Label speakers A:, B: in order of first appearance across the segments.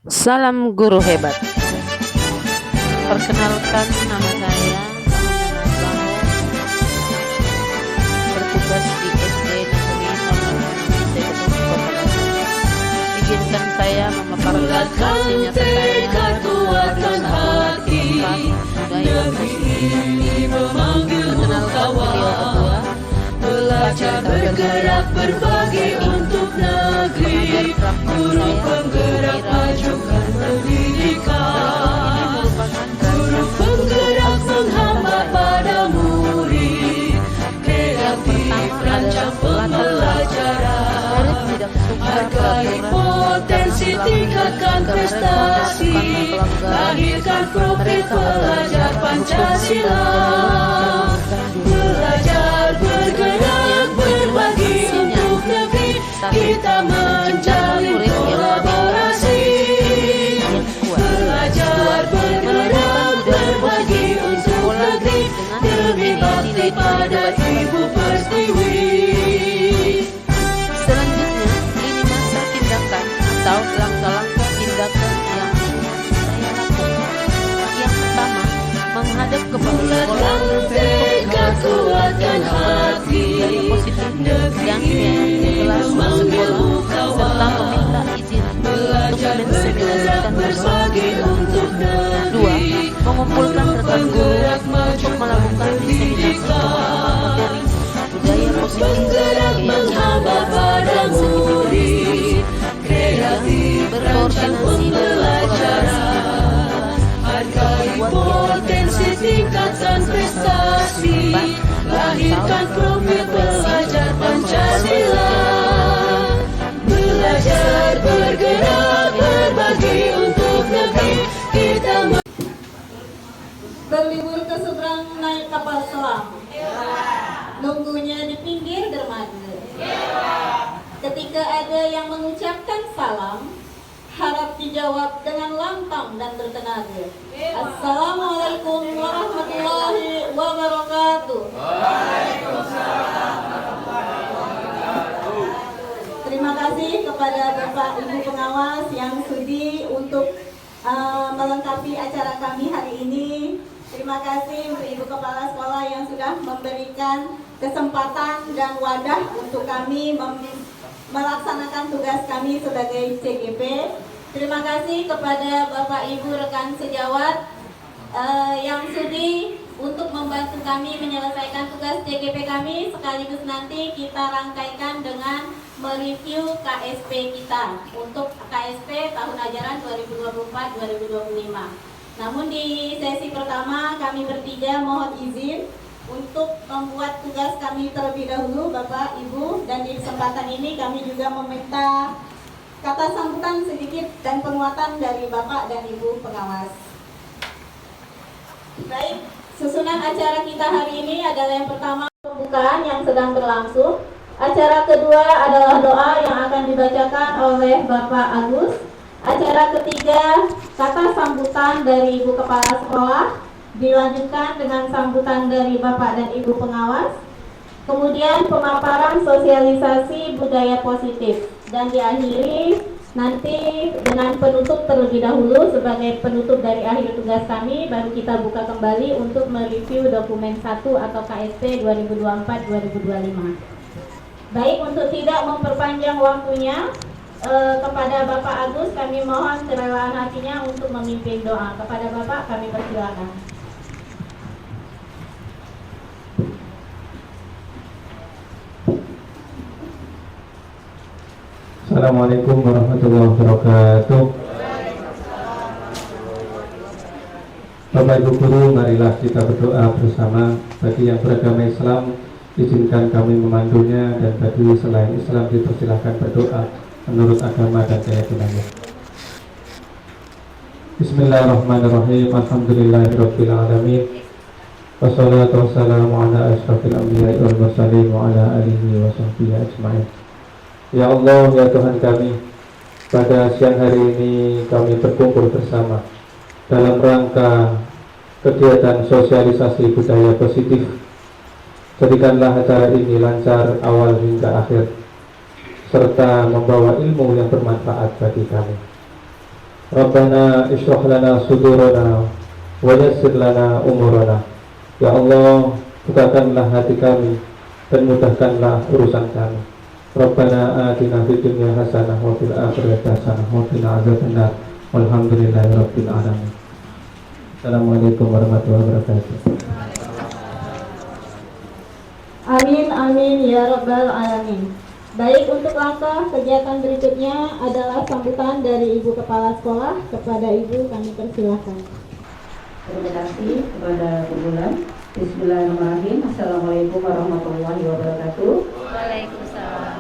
A: Salam guru hebat. Perkenalkan, nama saya bertugas di SD Negeri Satu Kota Bandung. Izinkan saya memaparkan nyata saya
B: kekuatan hati negeri memanggil kawan, belajar bergerak berbagi untuk negeri, guru penggerak majukan pendidikan, guru penggerak menghambat pada murid, kreatif rancang pembelajaran, hargai potensi tingkatkan prestasi, lahirkan profil pelajar Pancasila, belajar bergerak berbagi untuk negeri, kita menjalin kolaborasi, belajar bergerak berbagi untuk negeri, demi bakti pada Ibu Pertiwi.
A: Selanjutnya, ini masa tindakan atau langkah-langkah tindakan yang saya lakukan. Yang pertama, menghadap kepada sekolah untuk
B: Kekuatan hati
A: dari positif dan
B: negeri
A: kelas
B: memanggil
A: sekolah serta meminta
B: kawan,
A: izin untuk
B: belajar bergerak
A: menseminasikan
B: berbagi untuk
A: Dua,
B: negeri,
A: mengumpulkan rekan guru
B: penggerak
A: untuk
B: majukan
A: melakukan diseminasi
B: pendidikan,
A: budaya positif
B: penggerak menghambat pada murid, kreatif rancang pembelajaran, hargai potensi tingkatkan prestasi, lahirkan profil pelajar Pancasila, belajar bergerak berbagi untuk negeri, kita
C: berlibur ke seberang naik kapal selam. Nunggunya di pinggir dermaga. Ketika ada yang mengucapkan salam, harap dijawab dengan lantang dan bertenaga. Assalamualaikum warahmatullahi wabarakatuh. Terima kasih kepada Bapak Ibu pengawas yang sudi untuk melengkapi acara kami hari ini. Terima kasih untuk Ibu Kepala Sekolah yang sudah memberikan kesempatan dan wadah untuk kami melaksanakan tugas kami sebagai CGP. Terima kasih kepada Bapak Ibu rekan sejawat yang sudi untuk membantu kami menyelesaikan tugas CGP kami, sekaligus nanti kita rangkaikan dengan mereview KSP kita untuk KSP tahun ajaran 2024-2025. Namun di sesi pertama kami bertiga mohon izin untuk membuat tugas kami terlebih dahulu Bapak Ibu, dan di kesempatan ini kami juga meminta kata sambutan sedikit dan penguatan dari Bapak dan Ibu pengawas. Baik, susunan acara kita hari ini adalah yang pertama pembukaan yang sedang berlangsung. Acara kedua adalah doa yang akan dibacakan oleh Bapak Agus. Acara ketiga, kata sambutan dari Ibu Kepala Sekolah, dilanjutkan dengan sambutan dari Bapak dan Ibu pengawas. Kemudian pemaparan sosialisasi budaya positif, dan diakhiri nanti dengan penutup terlebih dahulu. Sebagai penutup dari akhir tugas kami, baru kita buka kembali untuk mereview dokumen 1 atau KSP 2024-2025. Baik, untuk tidak memperpanjang waktunya, kepada Bapak Agus kami mohon kerelaan hatinya untuk memimpin doa. Kepada Bapak kami persilakan.
D: Assalamualaikum warahmatullahi wabarakatuh. Bapak Ibu Guru, marilah kita berdoa bersama. Bagi yang beragama Islam, izinkan kami memandunya, dan bagi selain Islam dipersilahkan berdoa menurut agama dan keyakinannya. Bismillahirrahmanirrahim. Alhamdulillahirabbil alamin. Wassalatu wassalamu ala asyrafil anbiya'i wal mursalin wa ala alihi wa sahbihi ajmain. Ya Allah, ya Tuhan kami, pada siang hari ini kami berkumpul bersama dalam rangka kegiatan sosialisasi budaya positif. Jadikanlah acara ini lancar awal hingga akhir, serta membawa ilmu yang bermanfaat bagi kami. Rabbana ishrah lana sudurana wa yassir lana umurana. Ya Allah, bukakanlah hati kami dan mudahkanlah urusan kami. Rabbana atina fid dunya hasanah wa fil akhirati hasanah wa qina adzabannar. Walhamdulillahirabbil alamin. Assalamualaikum warahmatullahi wabarakatuh.
C: Amin amin ya rabbal alamin. Baik, untuk langkah kegiatan berikutnya adalah sambutan dari Ibu Kepala Sekolah. Kepada Ibu kami persilahkan.
B: Terima kasih kepada Bu Bulan. Bismillahirrahmanirrahim. Assalamualaikum warahmatullahi wabarakatuh.
A: Waalaikumsalam.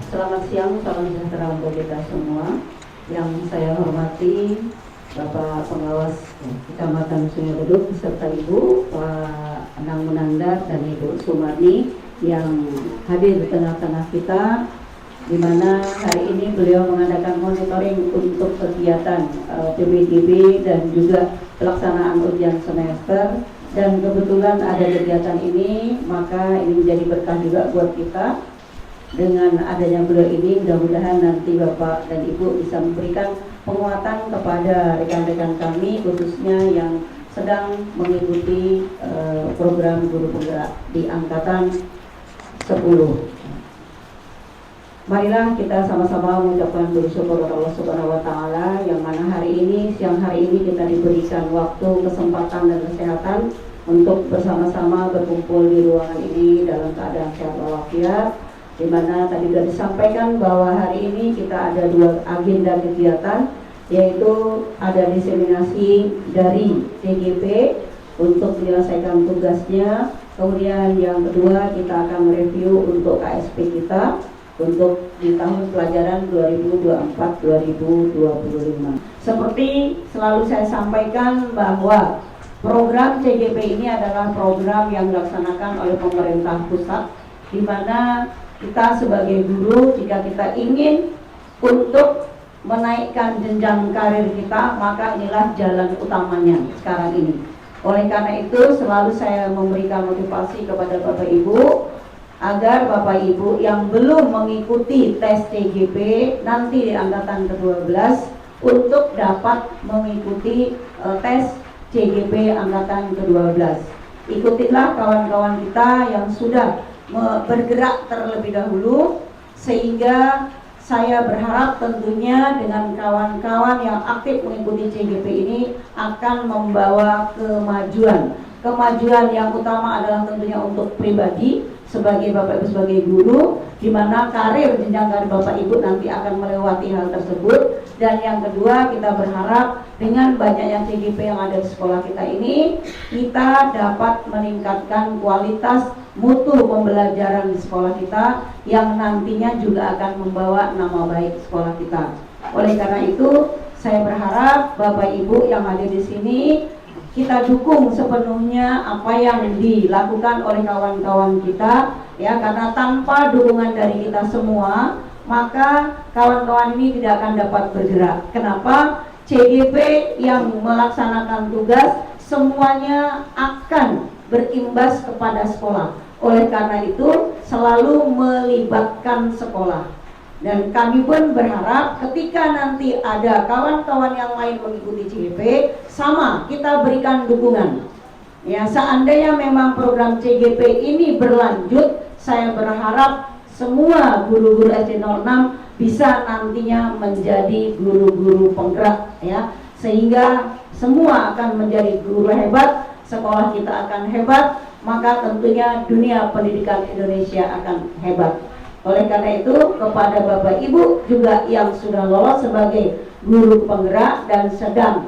B: Selamat siang, salam sejahtera untuk kita semua. Yang saya hormati Bapak Pengawas Kecamatan Sungai Beduk beserta Ibu Pak Anang Munandar dan Ibu Sumarni yang hadir di tengah-tengah kita, di mana hari ini beliau mengadakan monitoring untuk kegiatan PBDB dan juga pelaksanaan ujian semester, dan kebetulan ada kegiatan ini, maka ini menjadi berkah juga buat kita. Dengan adanya beliau ini, mudah-mudahan nanti Bapak dan Ibu bisa memberikan penguatan kepada rekan-rekan kami, khususnya yang sedang mengikuti program guru penggerak di angkatan 10. Marilah kita sama-sama mengucapkan bersyukur kepada Allah Subhanahu wa taala, yang mana siang hari ini kita diberikan waktu, kesempatan dan kesehatan untuk bersama-sama berkumpul di ruangan ini dalam keadaan sehat walafiat, di mana tadi sudah disampaikan bahwa hari ini kita ada 2 agenda kegiatan, yaitu ada diseminasi dari TGP untuk menyelesaikan tugasnya. Kemudian yang kedua, kita akan mereview untuk KSP kita untuk di tahun pelajaran 2024-2025. Seperti selalu saya sampaikan bahwa program CGP ini adalah program yang dilaksanakan oleh pemerintah pusat, di mana kita sebagai guru, jika kita ingin untuk menaikkan jenjang karir kita, maka inilah jalan utamanya sekarang ini. Oleh karena itu, selalu saya memberikan motivasi kepada Bapak Ibu agar Bapak Ibu yang belum mengikuti tes TGP nanti di angkatan ke-12 untuk dapat mengikuti tes CGP angkatan ke-12. Ikutilah kawan-kawan kita yang sudah bergerak terlebih dahulu, sehingga saya berharap tentunya dengan kawan-kawan yang aktif mengikuti CGP ini akan membawa kemajuan. Kemajuan yang utama adalah tentunya untuk pribadi sebagai Bapak Ibu sebagai guru, di mana karir jenjang karir Bapak Ibu nanti akan melewati hal tersebut. Dan yang kedua, kita berharap dengan banyaknya CGP yang ada di sekolah kita ini, kita dapat meningkatkan kualitas mutu pembelajaran di sekolah kita, yang nantinya juga akan membawa nama baik sekolah kita. Oleh karena itu, saya berharap Bapak Ibu yang hadir di sini, kita dukung sepenuhnya apa yang dilakukan oleh kawan-kawan kita, ya, karena tanpa dukungan dari kita semua, maka kawan-kawan ini tidak akan dapat bergerak. Kenapa? CGP yang melaksanakan tugas semuanya akan berimbas kepada sekolah. Oleh karena itu, selalu melibatkan sekolah. Dan kami pun berharap ketika nanti ada kawan-kawan yang lain mengikuti CGP, sama kita berikan dukungan. Ya, seandainya memang program CGP ini berlanjut, saya berharap semua guru-guru SD 06 bisa nantinya menjadi guru-guru penggerak, ya, sehingga semua akan menjadi guru hebat, sekolah kita akan hebat, maka tentunya dunia pendidikan Indonesia akan hebat. Oleh karena itu, kepada Bapak Ibu juga yang sudah lolos sebagai guru penggerak dan sedang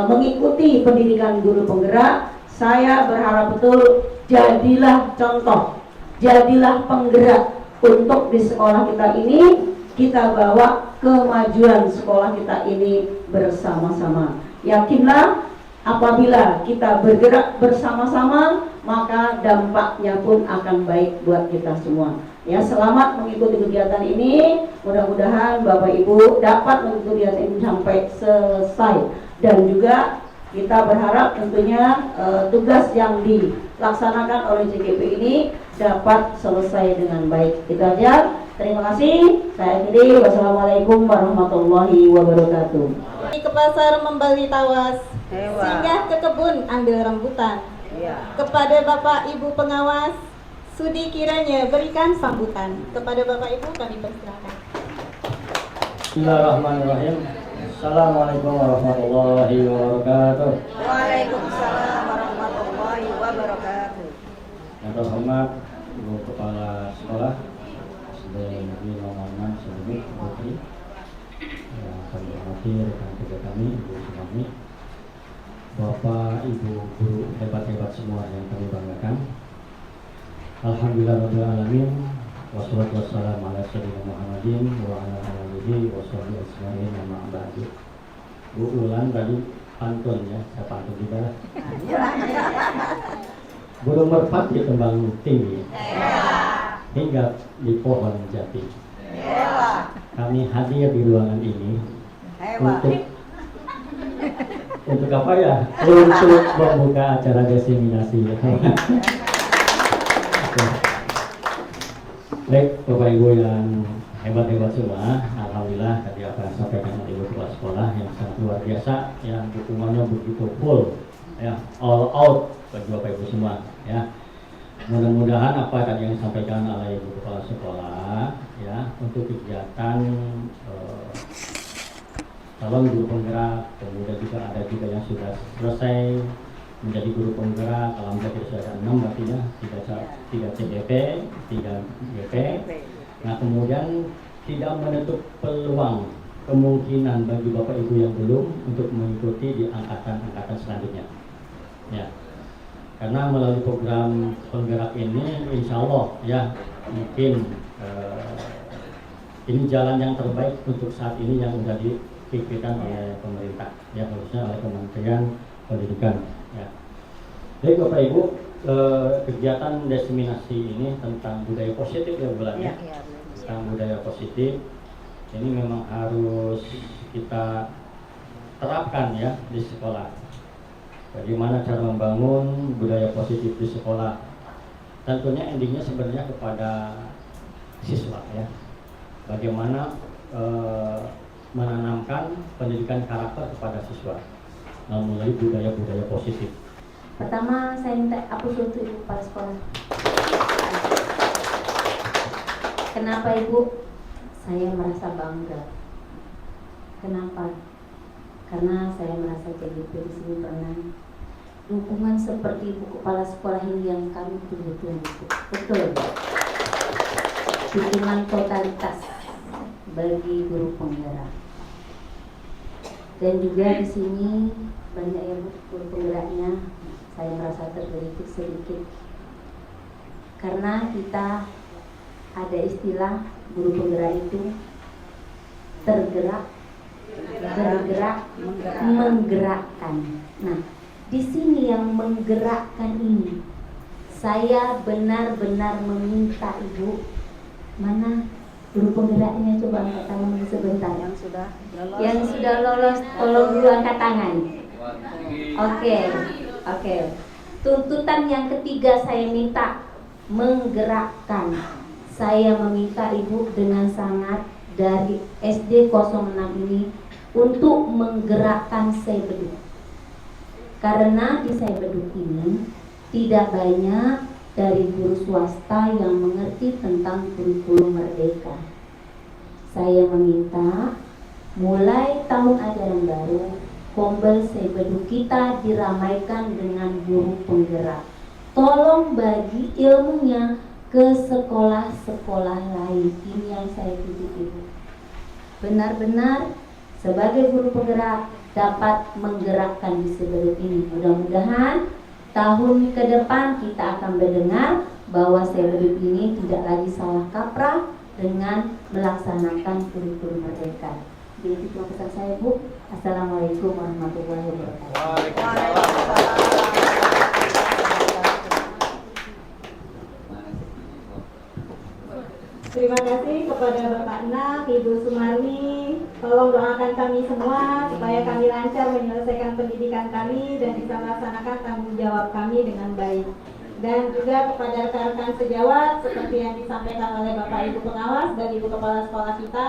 B: mengikuti pendidikan guru penggerak, saya berharap betul jadilah contoh, jadilah penggerak untuk di sekolah kita ini. Kita bawa kemajuan sekolah kita ini bersama-sama. Yakinlah, apabila kita bergerak bersama-sama, maka dampaknya pun akan baik buat kita semua. Ya, selamat mengikuti kegiatan ini. Mudah-mudahan Bapak Ibu dapat mengikuti kegiatan ini sampai selesai. Dan juga kita berharap tentunya tugas yang dilaksanakan oleh CGP ini dapat selesai dengan baik. Itu aja. Terima kasih. Saya akhiri. Wassalamualaikum warahmatullahi wabarakatuh.
C: Pergi ke pasar membeli tawas, singgah ke kebun ambil rambutan. Kepada Bapak Ibu pengawas, sudi kiranya berikan sambutan. Kepada Bapak Ibu kami persilakan.
E: Bismillahirrahmanirrahim. Assalamualaikum warahmatullahi wabarakatuh.
B: Waalaikumsalam warahmatullahi wabarakatuh.
E: Yang terhormat Ibu Kepala Sekolah SD Negeri Noman Sebumi Putri, yang kami hormati rekan kerja kami Ibu Sumarni, Bapak Ibu guru hebat-hebat semua yang kami banggakan. Alhamdulillahirabbil alamin. Wassalatu wassalamu ala sayyidina Muhammadin wa ala alihi wa sahbihi ajmain, amma ba'du. Bu Ulan tadi pantun ya, saya pantun juga. Burung merpati kembang tinggi, hingga di pohon jati. Kami hadir di ruangan ini untuk apa ya? Untuk membuka acara diseminasi. Baik, Bapak Ibu yang hebat-hebat semua, alhamdulillah tadi apa yang sampaikan oleh Ibu Kepala Sekolah yang sangat luar biasa, yang dukungannya begitu full, ya, all out bagi Bapak Ibu semua, ya. Mudah-mudahan apa tadi yang disampaikan oleh Ibu Kepala Sekolah, ya, untuk kegiatan calon guru penggerak, kemudian juga ada juga yang sudah selesai menjadi guru penggerak. Alhamdulillah sudah ada 6 berarti ya, 3 CGP, 3 GP. Nah, kemudian tidak menutup peluang kemungkinan bagi Bapak Ibu yang belum untuk mengikuti di angkatan-angkatan selanjutnya, ya. Karena melalui program penggerak ini, insya Allah ya, mungkin ini jalan yang terbaik untuk saat ini yang sudah dipikirkan oleh pemerintah, ya, khususnya oleh Kementerian Pendidikan, ya. Baik Bapak Ibu, kegiatan diseminasi ini tentang budaya positif ya bulan ya, tentang budaya positif ini memang harus kita terapkan ya di sekolah. Bagaimana cara membangun budaya positif di sekolah? Tentunya endingnya sebenarnya kepada siswa ya. Bagaimana menanamkan pendidikan karakter kepada siswa melalui budaya-budaya positif.
F: Pertama, saya minta aplaus untuk Ibu Kepala Sekolah. Kenapa Ibu? Saya merasa bangga. Kenapa? Karena saya merasa JGP di sini pernah dukungan seperti Ibu Kepala Sekolah ini yang kami betul-betul betul. Dukungan totalitas bagi guru penggerak. Dan juga di sini banyak yang guru penggeraknya. Saya merasa tergelitik sedikit karena kita ada istilah guru penggerak itu tergerak, menggerakkan. Nah, di sini yang menggerakkan ini, saya benar-benar meminta Ibu, mana guru penggeraknya, coba angkat tangan sebentar. Yang sudah lolos, tolong dulu angkat tangan. Oke. Tuntutan yang ketiga saya minta menggerakkan. Saya meminta Ibu dengan sangat dari SD 06 ini untuk menggerakkan Saibeduk. Karena di Saibeduk ini tidak banyak dari guru swasta yang mengerti tentang kurikulum merdeka. Saya meminta mulai tahun ajaran baru Kombel Saibeduk kita diramaikan dengan guru penggerak. Tolong bagi ilmunya ke sekolah-sekolah lain. Ini yang saya tuntut Ibu. Benar-benar sebagai guru penggerak dapat menggerakkan di Saibeduk ini. Mudah-mudahan tahun ke depan kita akan mendengar bahwa Saibeduk ini tidak lagi salah kaprah dengan melaksanakan kurikulum merdeka. Jadi itu pesan saya Bu. Assalamualaikum warahmatullahi wabarakatuh.
C: Terima kasih kepada Bapak Nak, Ibu Sumarni. Tolong doakan kami semua supaya kami lancar menyelesaikan pendidikan kami dan bisa melaksanakan tanggung jawab kami dengan baik. dan juga kepada rekan-rekan sejawat seperti yang disampaikan oleh Bapak Ibu pengawas dan Ibu Kepala Sekolah kita.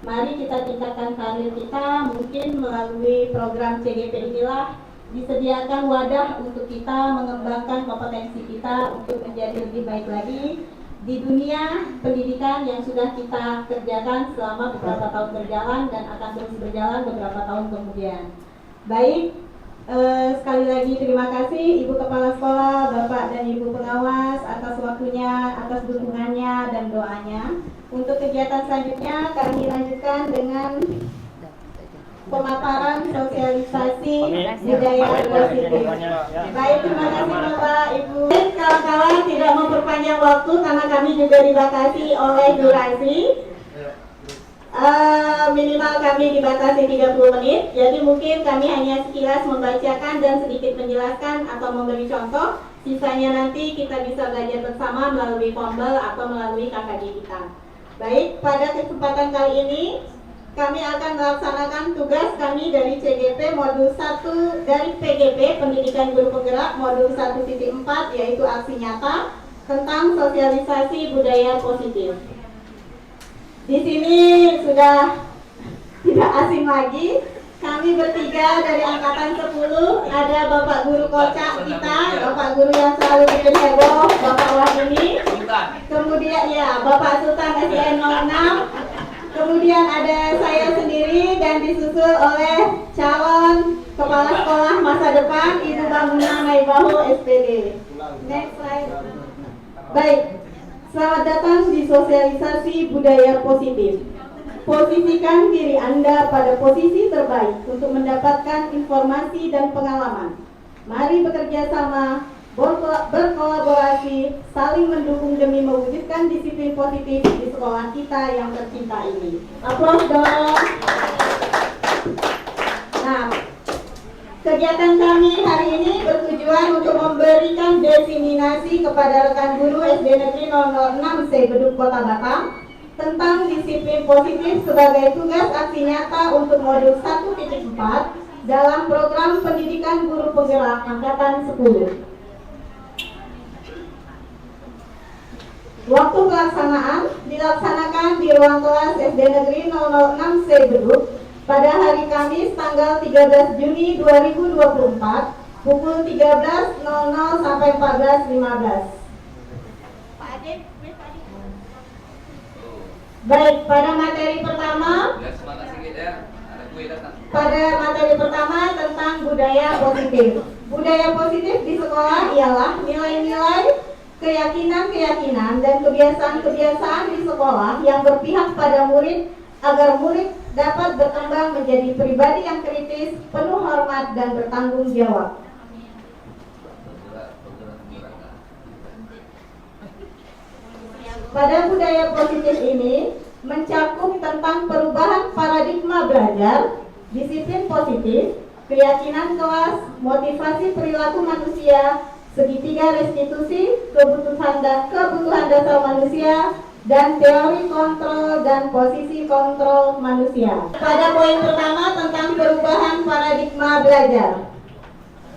C: Mari kita tingkatkan karir kita, mungkin melalui program CGP inilah disediakan wadah untuk kita mengembangkan kompetensi kita untuk menjadi lebih baik lagi di dunia pendidikan yang sudah kita kerjakan selama beberapa tahun berjalan dan akan terus berjalan beberapa tahun kemudian. Baik, sekali lagi terima kasih Ibu Kepala Sekolah, Bapak dan Ibu Pengawas atas waktunya, atas dukungannya dan doanya. Untuk kegiatan selanjutnya kami lanjutkan dengan pemaparan sosialisasi budaya positif. Baik, terima kasih Bapak Ibu. Kawan-kawan tidak memperpanjang waktu karena kami juga dibatasi oleh durasi. Minimal kami dibatasi 30 menit. Jadi mungkin kami hanya sekilas membacakan dan sedikit menjelaskan atau memberi contoh. Sisanya nanti kita bisa belajar bersama melalui Pombel atau melalui KKD kita. Baik, pada kesempatan kali ini kami akan melaksanakan tugas kami dari CGP modul 1 dari PGP Pendidikan Guru Penggerak modul 1.4 yaitu aksi nyata tentang sosialisasi budaya positif. Di sini sudah tidak asing lagi, kami bertiga dari angkatan 10, ada Bapak Guru Kocak kita, Bapak Guru yang selalu bikin heboh, Bapak Wahini, kemudian ya Bapak Sultan SDN 06, kemudian ada saya sendiri dan disusul oleh calon kepala sekolah masa depan Ibu Banguna Naibahu SPD. Next slide. Baik, selamat datang di sosialisasi budaya positif. Posisikan diri Anda pada posisi terbaik untuk mendapatkan informasi dan pengalaman. Mari bekerja sama, berkolaborasi, saling mendukung demi mewujudkan disiplin positif di sekolah kita yang tercinta ini. Aplaus dong. Nah, kegiatan kami hari ini bertujuan untuk memberikan diseminasi kepada rekan guru SD Negeri 006 Beduk Kota Batam tentang disiplin positif sebagai tugas aksi nyata untuk modul 1.4 dalam program pendidikan guru penggerak angkatan 10. Waktu pelaksanaan dilaksanakan di ruang kelas SD Negeri 006 Beduk pada hari Kamis tanggal 13 Juni 2024 pukul 13.00 sampai 14.15. Baik, pada materi pertama tentang budaya positif. Budaya positif di sekolah ialah nilai-nilai, keyakinan-keyakinan dan kebiasaan-kebiasaan di sekolah yang berpihak pada murid agar murid dapat berkembang menjadi pribadi yang kritis, penuh hormat dan bertanggung jawab. Pada budaya positif ini mencakup tentang perubahan paradigma belajar, disiplin positif, keyakinan kelas, motivasi perilaku manusia, segitiga restitusi, kebutuhan dasar manusia, dan teori kontrol dan posisi kontrol manusia. Pada poin pertama tentang perubahan paradigma belajar.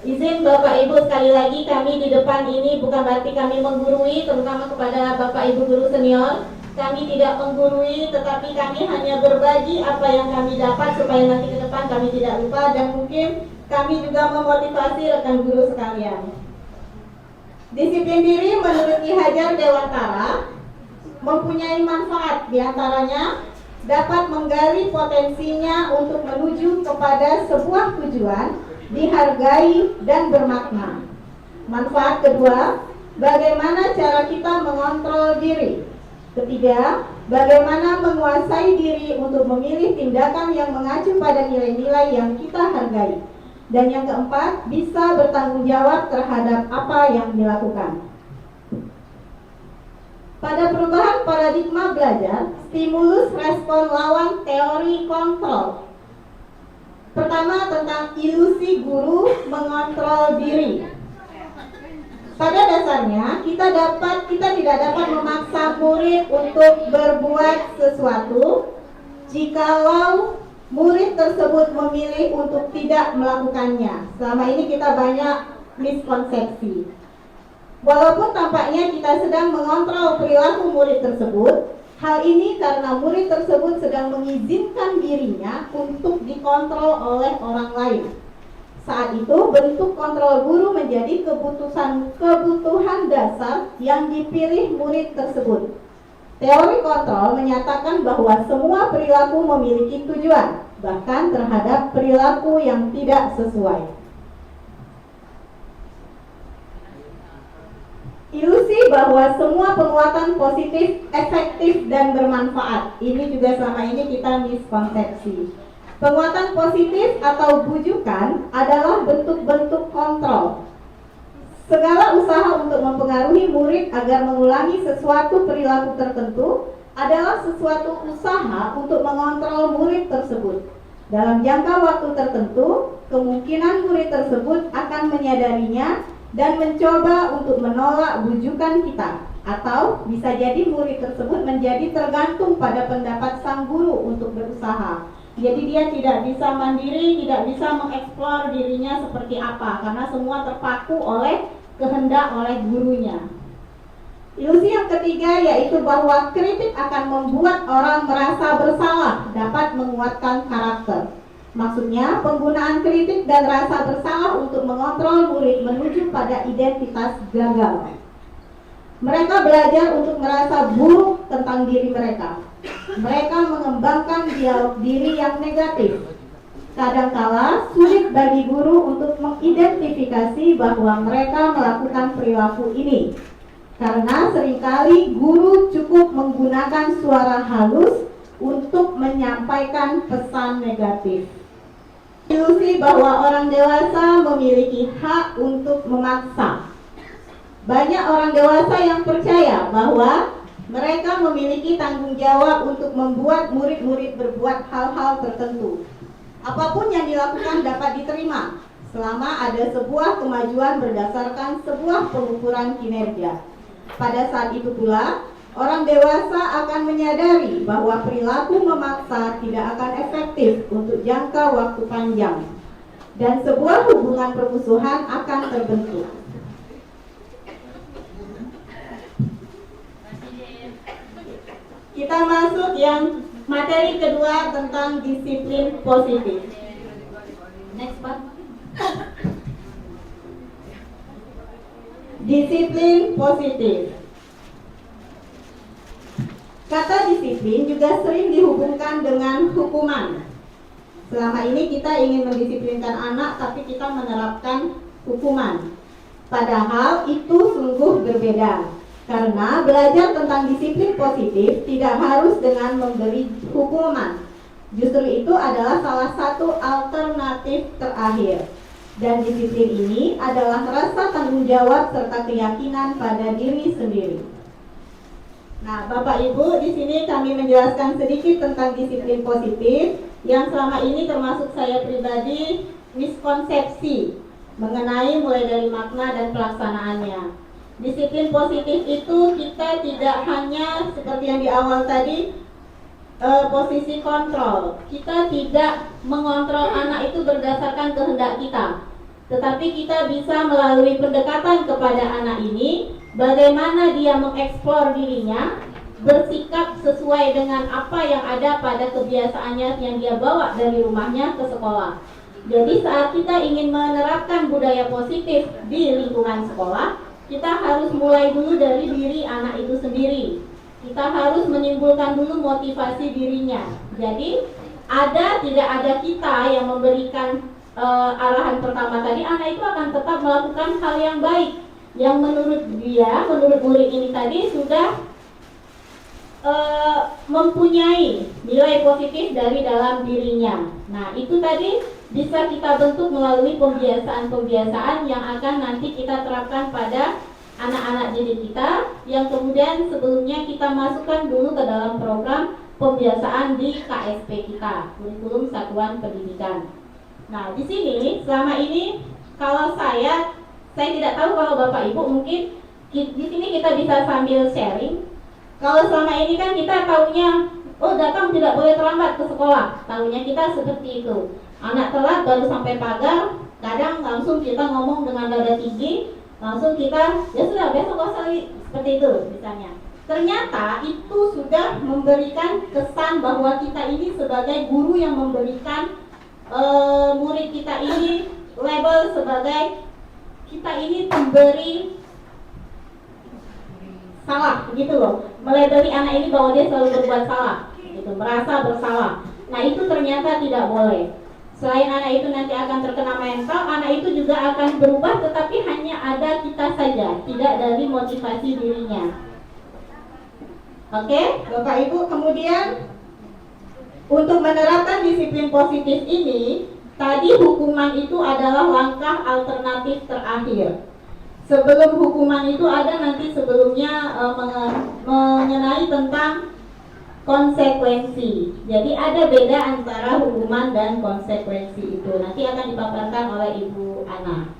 C: Izin Bapak Ibu, sekali lagi kami di depan ini bukan berarti kami menggurui, terutama kepada Bapak Ibu guru senior. Kami tidak menggurui, tetapi kami hanya berbagi apa yang kami dapat supaya nanti ke depan kami tidak lupa dan mungkin kami juga memotivasi rekan guru sekalian. Disiplin diri menurut Ki Hajar Dewantara mempunyai manfaat, diantaranya dapat menggali potensinya untuk menuju kepada sebuah tujuan, dihargai dan bermakna. Manfaat kedua, bagaimana cara kita mengontrol diri. Ketiga, bagaimana menguasai diri untuk memilih tindakan yang mengacu pada nilai-nilai yang kita hargai. Dan yang keempat, bisa bertanggung jawab terhadap apa yang dilakukan. Pada perubahan paradigma belajar, stimulus respon lawan teori kontrol. Pertama tentang ilusi guru mengontrol diri. Pada dasarnya kita tidak dapat memaksa murid untuk berbuat sesuatu jikalau murid tersebut memilih untuk tidak melakukannya. Selama ini kita banyak miskonsepsi. Walaupun tampaknya kita sedang mengontrol perilaku murid tersebut, hal ini karena murid tersebut sedang mengizinkan dirinya untuk dikontrol oleh orang lain. Saat itu bentuk kontrol guru menjadi kebutuhan dasar yang dipilih murid tersebut. Teori kontrol menyatakan bahwa semua perilaku memiliki tujuan, bahkan terhadap perilaku yang tidak sesuai. Ilusi bahwa semua penguatan positif, efektif, dan bermanfaat. Ini juga selama ini kita miskonsepsi. Penguatan positif atau bujukan adalah bentuk-bentuk kontrol. Segala usaha untuk mempengaruhi murid agar mengulangi sesuatu perilaku tertentu adalah sesuatu usaha untuk mengontrol murid tersebut. Dalam jangka waktu tertentu, kemungkinan murid tersebut akan menyadarinya dan mencoba untuk menolak bujukan kita, atau bisa jadi murid tersebut menjadi tergantung pada pendapat sang guru untuk berusaha. Jadi dia tidak bisa mandiri, tidak bisa mengeksplor dirinya seperti apa, karena semua terpaku oleh kehendak oleh gurunya. Ilusi yang ketiga yaitu bahwa kritik akan membuat orang merasa bersalah, dapat menguatkan karakter. Maksudnya, penggunaan kritik dan rasa bersalah untuk mengontrol murid menuju pada identitas gagal. Mereka belajar untuk merasa buruk tentang diri mereka. Mereka mengembangkan dialog diri yang negatif. Kadangkala sulit bagi guru untuk mengidentifikasi bahwa mereka melakukan perilaku ini, karena seringkali guru cukup menggunakan suara halus untuk menyampaikan pesan negatif. Ilusi bahwa orang dewasa memiliki hak untuk memaksa. Banyak orang dewasa yang percaya bahwa mereka memiliki tanggung jawab untuk membuat murid-murid berbuat hal-hal tertentu. Apapun yang dilakukan dapat diterima selama ada sebuah kemajuan berdasarkan sebuah pengukuran kinerja. Pada saat itu pula, orang dewasa akan menyadari bahwa perilaku memaksa tidak akan efektif untuk jangka waktu panjang, dan sebuah hubungan permusuhan akan terbentuk. Kita masuk yang materi kedua tentang disiplin positif. Next Pak. Disiplin positif. Kata disiplin juga sering dihubungkan dengan hukuman. Selama ini kita ingin mendisiplinkan anak, tapi kita menerapkan hukuman. Padahal itu sungguh berbeda. Karena belajar tentang disiplin positif tidak harus dengan memberi hukuman. Justru itu adalah salah satu alternatif terakhir. Dan disiplin ini adalah rasa tanggung jawab serta keyakinan pada diri sendiri. Nah, Bapak Ibu, di sini kami menjelaskan sedikit tentang disiplin positif yang selama ini termasuk saya pribadi miskonsepsi mengenai mulai dari makna dan pelaksanaannya. Disiplin positif itu kita tidak hanya seperti yang di awal tadi posisi kontrol. Kita tidak mengontrol anak itu berdasarkan kehendak kita, tetapi kita bisa melalui pendekatan kepada anak ini, bagaimana dia mengeksplor dirinya, bersikap sesuai dengan apa yang ada pada kebiasaannya yang dia bawa dari rumahnya ke sekolah. Jadi saat kita ingin menerapkan budaya positif di lingkungan sekolah, kita harus mulai dulu dari diri anak itu sendiri. Kita harus menimbulkan dulu motivasi dirinya. Jadi tidak ada kita yang memberikan arahan pertama tadi, anak itu akan tetap melakukan hal yang baik, yang menurut dia, menurut murid ini tadi sudah mempunyai nilai positif dari dalam dirinya. Nah, itu tadi bisa kita bentuk melalui pembiasaan-pembiasaan yang akan nanti kita terapkan pada anak-anak didik kita, yang kemudian sebelumnya kita masukkan dulu ke dalam program pembiasaan di KSP kita, kurikulum satuan pendidikan. Nah, di sini selama ini kalau saya tidak tahu kalau Bapak Ibu mungkin di sini kita bisa sambil sharing. Kalau selama ini kan kita taunya, oh datang tidak boleh terlambat ke sekolah, taunya kita seperti itu. Anak telat baru sampai pagar, kadang langsung kita ngomong dengan nada tinggi, Langsung kita, ya sudah besok gak usah seperti itu misalnya. Ternyata itu sudah memberikan kesan bahwa kita ini sebagai guru yang memberikan murid kita ini label sebagai kita ini pemberi salah, begitu loh. Melabeli anak ini bahwa dia selalu berbuat salah, gitu, merasa bersalah. Nah itu ternyata tidak boleh. Selain anak itu nanti akan terkena mental, anak itu juga akan berubah, tetapi hanya ada kita saja, tidak dari motivasi dirinya. Oke, Bapak Ibu, kemudian untuk menerapkan disiplin positif ini, tadi hukuman itu adalah langkah alternatif terakhir. Sebelum hukuman itu ada nanti sebelumnya mengenai tentang konsekuensi. Jadi ada beda antara hukuman dan konsekuensi itu. Nanti akan dipaparkan oleh Ibu Ana,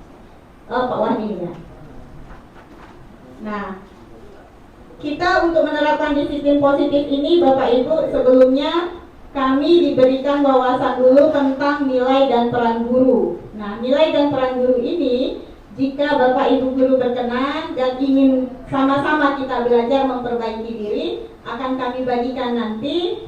C: Pak Wahdi ya. Nah, kita untuk menerapkan disiplin positif ini, Bapak Ibu, sebelumnya kami diberikan wawasan dulu tentang nilai dan peran guru. Nah, nilai dan peran guru ini, jika Bapak Ibu guru berkenan dan ingin sama-sama kita belajar memperbaiki diri, akan kami bagikan nanti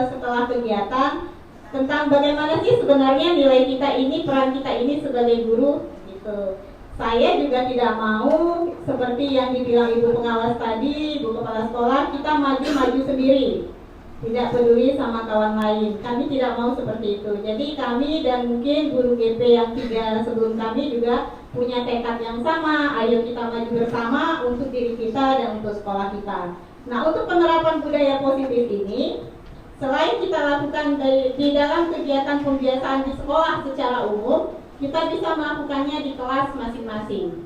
C: setelah kegiatan tentang bagaimana sih sebenarnya nilai kita ini, peran kita ini sebagai guru gitu. Saya juga tidak mau seperti yang dibilang Ibu pengawas tadi, Ibu kepala sekolah, kita maju-maju sendiri, tidak peduli sama kawan lain. Kami tidak mau seperti itu. Jadi kami dan mungkin guru GP yang 3 sebelum kami juga punya tekad yang sama. Ayo kita maju bersama untuk diri kita dan untuk sekolah kita. Nah, untuk penerapan budaya positif ini, selain kita lakukan di dalam kegiatan pembiasaan di sekolah secara umum, kita bisa melakukannya di kelas masing-masing.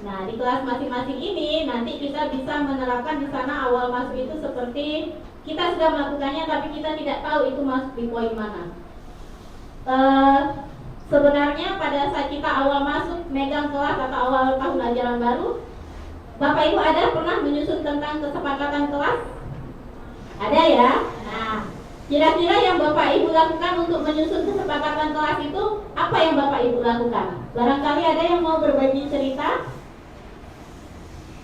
C: Nah, di kelas masing-masing ini nanti kita bisa menerapkan di sana awal masuk itu seperti kita sudah melakukannya tapi kita tidak tahu itu masuk di poin mana. Sebenarnya pada saat kita awal masuk megang kelas atau awal tahun ajaran baru, Bapak Ibu ada pernah menyusun tentang kesepakatan kelas? Ada ya? Nah, kira-kira yang Bapak Ibu lakukan untuk menyusun kesepakatan kelas itu apa yang Bapak Ibu lakukan? Barangkali ada yang mau berbagi cerita?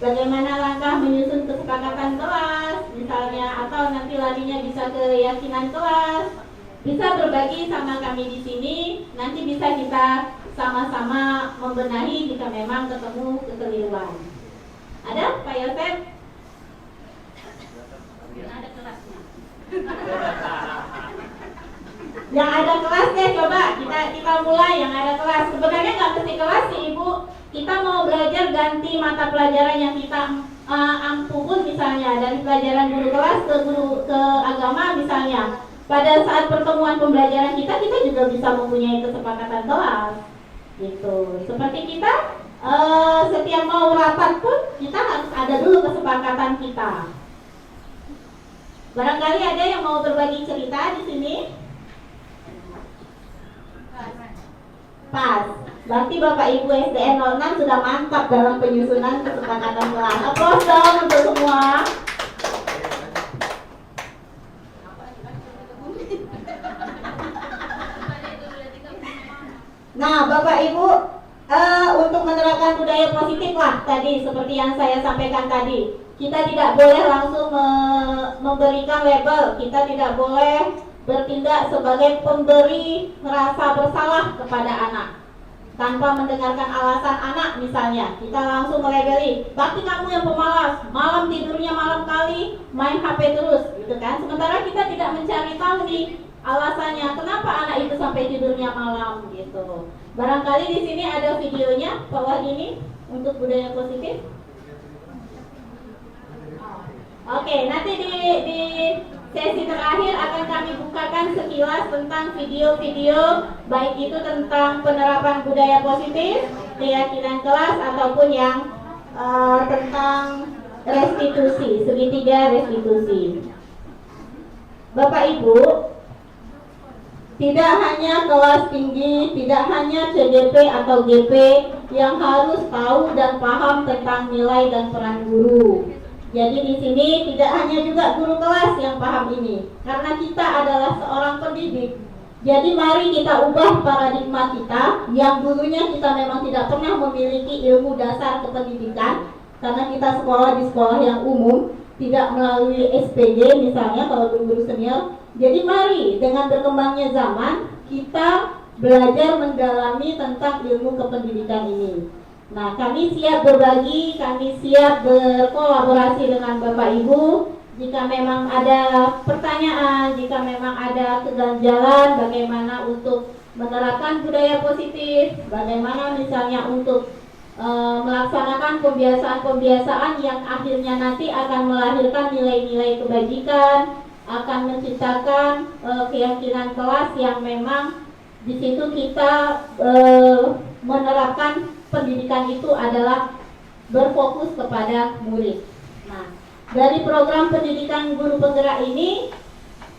C: Bagaimana langkah menyusun kesepakatan kelas, misalnya, atau nanti larinya bisa ke keyakinan kelas? Bisa berbagi sama kami di sini. Nanti bisa kita sama-sama membenahi jika memang ketemu kekeliruan. Ada Pak Yosef? Ada kelasnya. Yang ada kelas deh, coba kita mulai yang ada kelas. Sebenarnya nggak mesti kelas sih Ibu. Kita mau belajar ganti mata pelajaran yang kita ampuhun misalnya dari pelajaran guru kelas ke agama misalnya. Pada saat pertemuan pembelajaran kita juga bisa mempunyai kesepakatan kelas. Gitu. Seperti kita setiap mau rapat pun kita harus ada dulu kesepakatan kita. Barangkali ada yang mau berbagi cerita di sini? Pas. Berarti Bapak Ibu SDN 06 sudah mantap dalam penyusunan kesepakatan kelas. Aplaus dong untuk semua. Nah, Bapak Ibu, untuk menerapkan budaya positif lah tadi seperti yang saya sampaikan tadi. Kita tidak boleh langsung memberikan label, kita tidak boleh bertindak sebagai pemberi rasa bersalah kepada anak tanpa mendengarkan alasan anak. Misalnya kita langsung melabeli, berarti kamu yang pemalas, malam tidurnya malam kali, main HP terus gitu kan. Sementara kita tidak mencari tahu nih alasannya kenapa anak itu sampai tidurnya malam gitu. Barangkali di sini ada videonya bahwa ini untuk budaya positif. Oke, nanti di sesi terakhir akan kami bukakan sekilas tentang video-video baik itu tentang penerapan budaya positif, keyakinan kelas ataupun yang tentang restitusi, segitiga restitusi. Bapak Ibu, tidak hanya kelas tinggi, tidak hanya CGP atau GP yang harus tahu dan paham tentang nilai dan peran guru. Jadi di sini tidak hanya juga guru kelas yang paham ini, karena kita adalah seorang pendidik. Jadi mari kita ubah paradigma kita yang dulunya kita memang tidak pernah memiliki ilmu dasar kependidikan karena kita sekolah di sekolah yang umum, tidak melalui SPG misalnya kalau guru-guru senior. Jadi mari dengan berkembangnya zaman kita belajar mendalami tentang ilmu kependidikan ini. Nah, kami siap berbagi, kami siap berkolaborasi dengan Bapak Ibu. Jika memang ada pertanyaan, jika memang ada keganjalan bagaimana untuk menerapkan budaya positif, bagaimana misalnya untuk melaksanakan pembiasaan-pembiasaan yang akhirnya nanti akan melahirkan nilai-nilai kebajikan, akan menciptakan keyakinan kelas yang memang di situ kita menerapkan pendidikan itu adalah berfokus kepada murid. Nah, dari program pendidikan guru penggerak ini,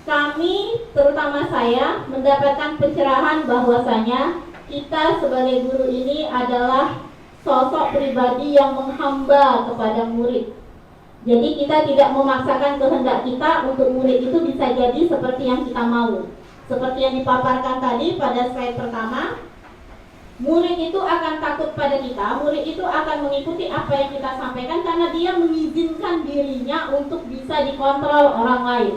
C: kami, terutama saya, mendapatkan pencerahan bahwasanya kita sebagai guru ini adalah sosok pribadi yang menghamba kepada murid. Jadi kita tidak memaksakan kehendak kita untuk murid itu bisa jadi seperti yang kita mau. Seperti yang dipaparkan tadi pada slide pertama, murid itu akan takut pada kita, murid itu akan mengikuti apa yang kita sampaikan karena dia mengizinkan dirinya untuk bisa dikontrol orang lain.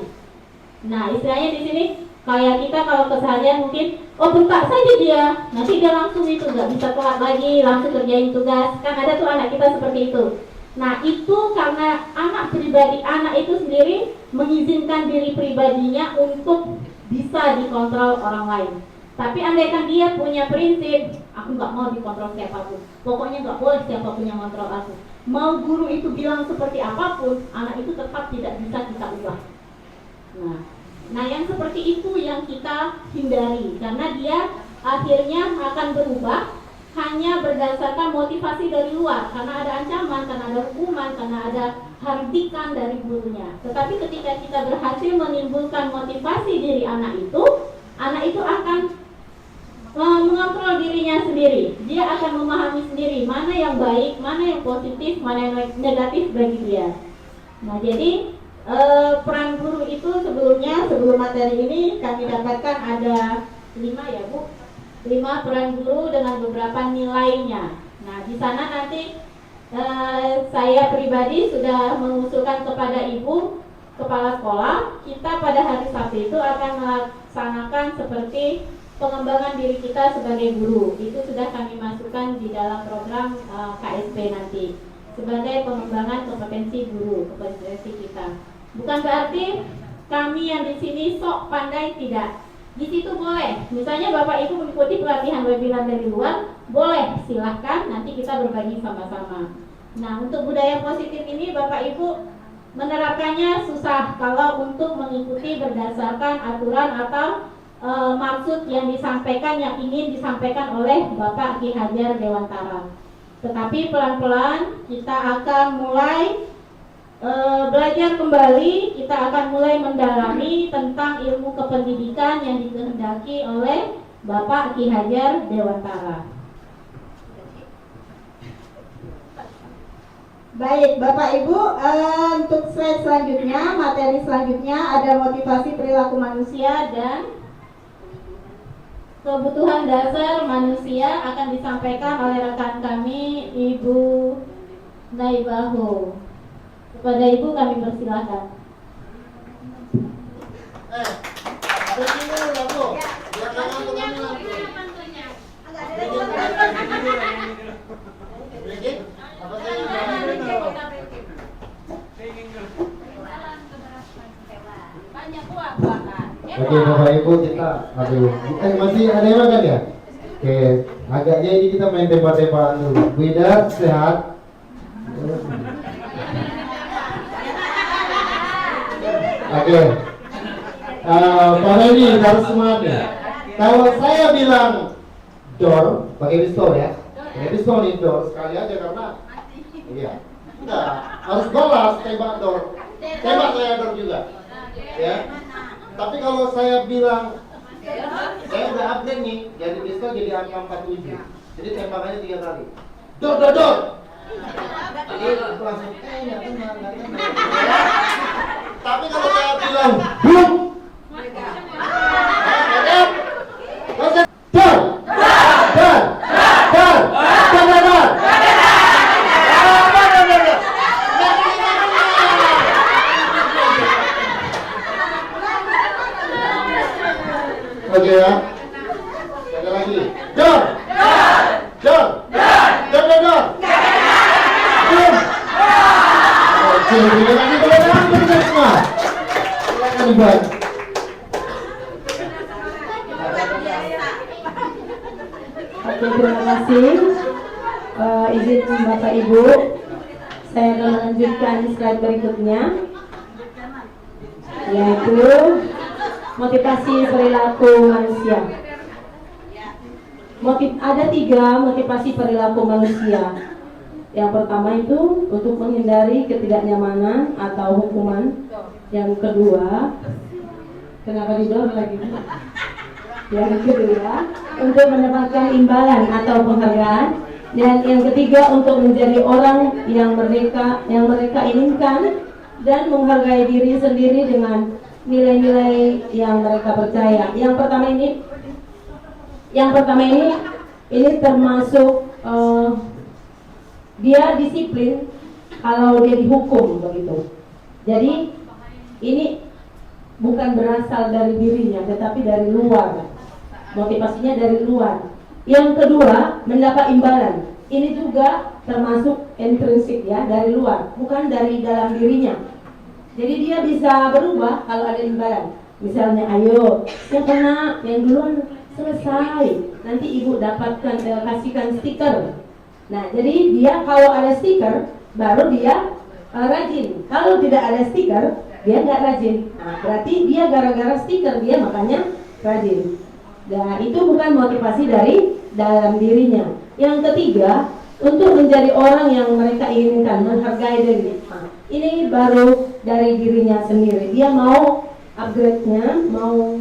C: Nah, istilahnya di sini kayak kita kalau keseharian mungkin, oh bentar saja dia, nanti dia langsung itu nggak bisa telat lagi, langsung kerjain tugas. Kan ada tuh anak kita seperti itu. Nah, itu karena anak pribadi, anak itu sendiri mengizinkan diri pribadinya untuk bisa dikontrol orang lain. Tapi andaikan dia punya prinsip, aku nggak mau dikontrol siapapun, pokoknya nggak boleh siapapun yang kontrol aku. Mau guru itu bilang seperti apapun, anak itu tetap tidak bisa kita ubah. Nah, yang seperti itu yang kita hindari, karena dia akhirnya akan berubah hanya berdasarkan motivasi dari luar, karena ada ancaman, karena ada hukuman, karena ada hardikan dari gurunya. Tetapi ketika kita berhasil menimbulkan motivasi diri anak itu akan mengontrol dirinya sendiri. Dia akan memahami sendiri mana yang baik, mana yang positif, mana yang negatif bagi dia. Nah, jadi peran guru itu sebelum materi ini kami dapatkan ada 5 ya Bu, 5 peran guru dengan beberapa nilainya. Nah, di sana nanti saya pribadi sudah mengusulkan kepada Ibu Kepala Sekolah, kita pada hari Sabtu itu akan melaksanakan seperti pengembangan diri kita sebagai guru. Itu sudah kami masukkan di dalam program KSP nanti sebagai pengembangan kompetensi guru, kompetensi kita. Bukan berarti kami yang di sini sok pandai, tidak. Di situ boleh. Misalnya Bapak Ibu mengikuti pelatihan webinar dari luar, boleh, silahkan. Nanti kita berbagi sama-sama. Nah, untuk budaya positif ini Bapak Ibu menerapkannya susah kalau untuk mengikuti berdasarkan aturan atau maksud yang disampaikan, yang ingin disampaikan oleh Bapak Ki Hajar Dewantara. Tetapi pelan-pelan kita akan mulai belajar kembali, kita akan mulai mendalami tentang ilmu kependidikan yang dikehendaki oleh Bapak Ki Hajar Dewantara.
G: Baik, Bapak Ibu, untuk slide selanjutnya, materi selanjutnya ada motivasi perilaku manusia dan
C: kebutuhan dasar manusia akan disampaikan oleh rekan kami Ibu Naibaho. Kepada Ibu kami persilakan.
H: Oke Bapak Ibu, kita masih ada yang makan ya? Oke, agaknya ini kita main tembak-tembakan dulu. Widar, sehat? Oke, Pak Reni harus semangat ya. Kalau saya bilang door, pakai pistol ya, pakai pistol nih door sekali aja karena, iya, enggak harus balas tembak door, tembak saya door juga, ya. Tapi kalau saya bilang, saya udah upgrade nih, jadi pistol jadi AK-47, jadi tembakannya 3 kali. Door, door, door. Jadi itu langsung, nggak tenang. Tapi kalau saya bilang, boom,
G: Oke, terima kasih. Izin Bapak Ibu, saya akan melanjutkan slide berikutnya, yaitu motivasi perilaku manusia. Ada 3 motivasi perilaku manusia. Yang pertama itu untuk menghindari ketidaknyamanan atau hukuman. Yang kedua, kenapa didorong lagi? Yang kedua, untuk mendapatkan imbalan atau penghargaan. Dan yang ketiga, untuk menjadi orang yang mereka inginkan dan menghargai diri sendiri dengan nilai-nilai yang mereka percaya. Yang pertama ini termasuk dia disiplin kalau dia dihukum begitu. Jadi ini bukan berasal dari dirinya, tetapi dari luar. Motivasinya dari luar. Yang kedua, mendapat imbalan. Ini juga termasuk intrinsik ya, dari luar, bukan dari dalam dirinya. Jadi dia bisa berubah kalau ada imbalan. Misalnya, ayo, yang kena, yang duluan selesai. Nanti ibu dapatkan, kasihkan stiker. Nah, jadi dia kalau ada stiker, baru dia rajin. Kalau tidak ada stiker, dia nggak rajin. Nah, berarti dia gara-gara stiker dia makanya rajin. Nah, itu bukan motivasi dari dalam dirinya. Yang ketiga, untuk menjadi orang yang mereka inginkan, menghargai diri. Nah, ini baru dari dirinya sendiri. Dia mau upgrade-nya, mau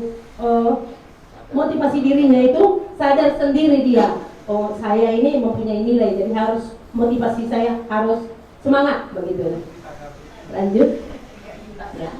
G: motivasi dirinya itu sadar sendiri dia. Oh, saya ini mempunyai nilai, jadi harus motivasi saya harus semangat begitu. Lanjut. Ya.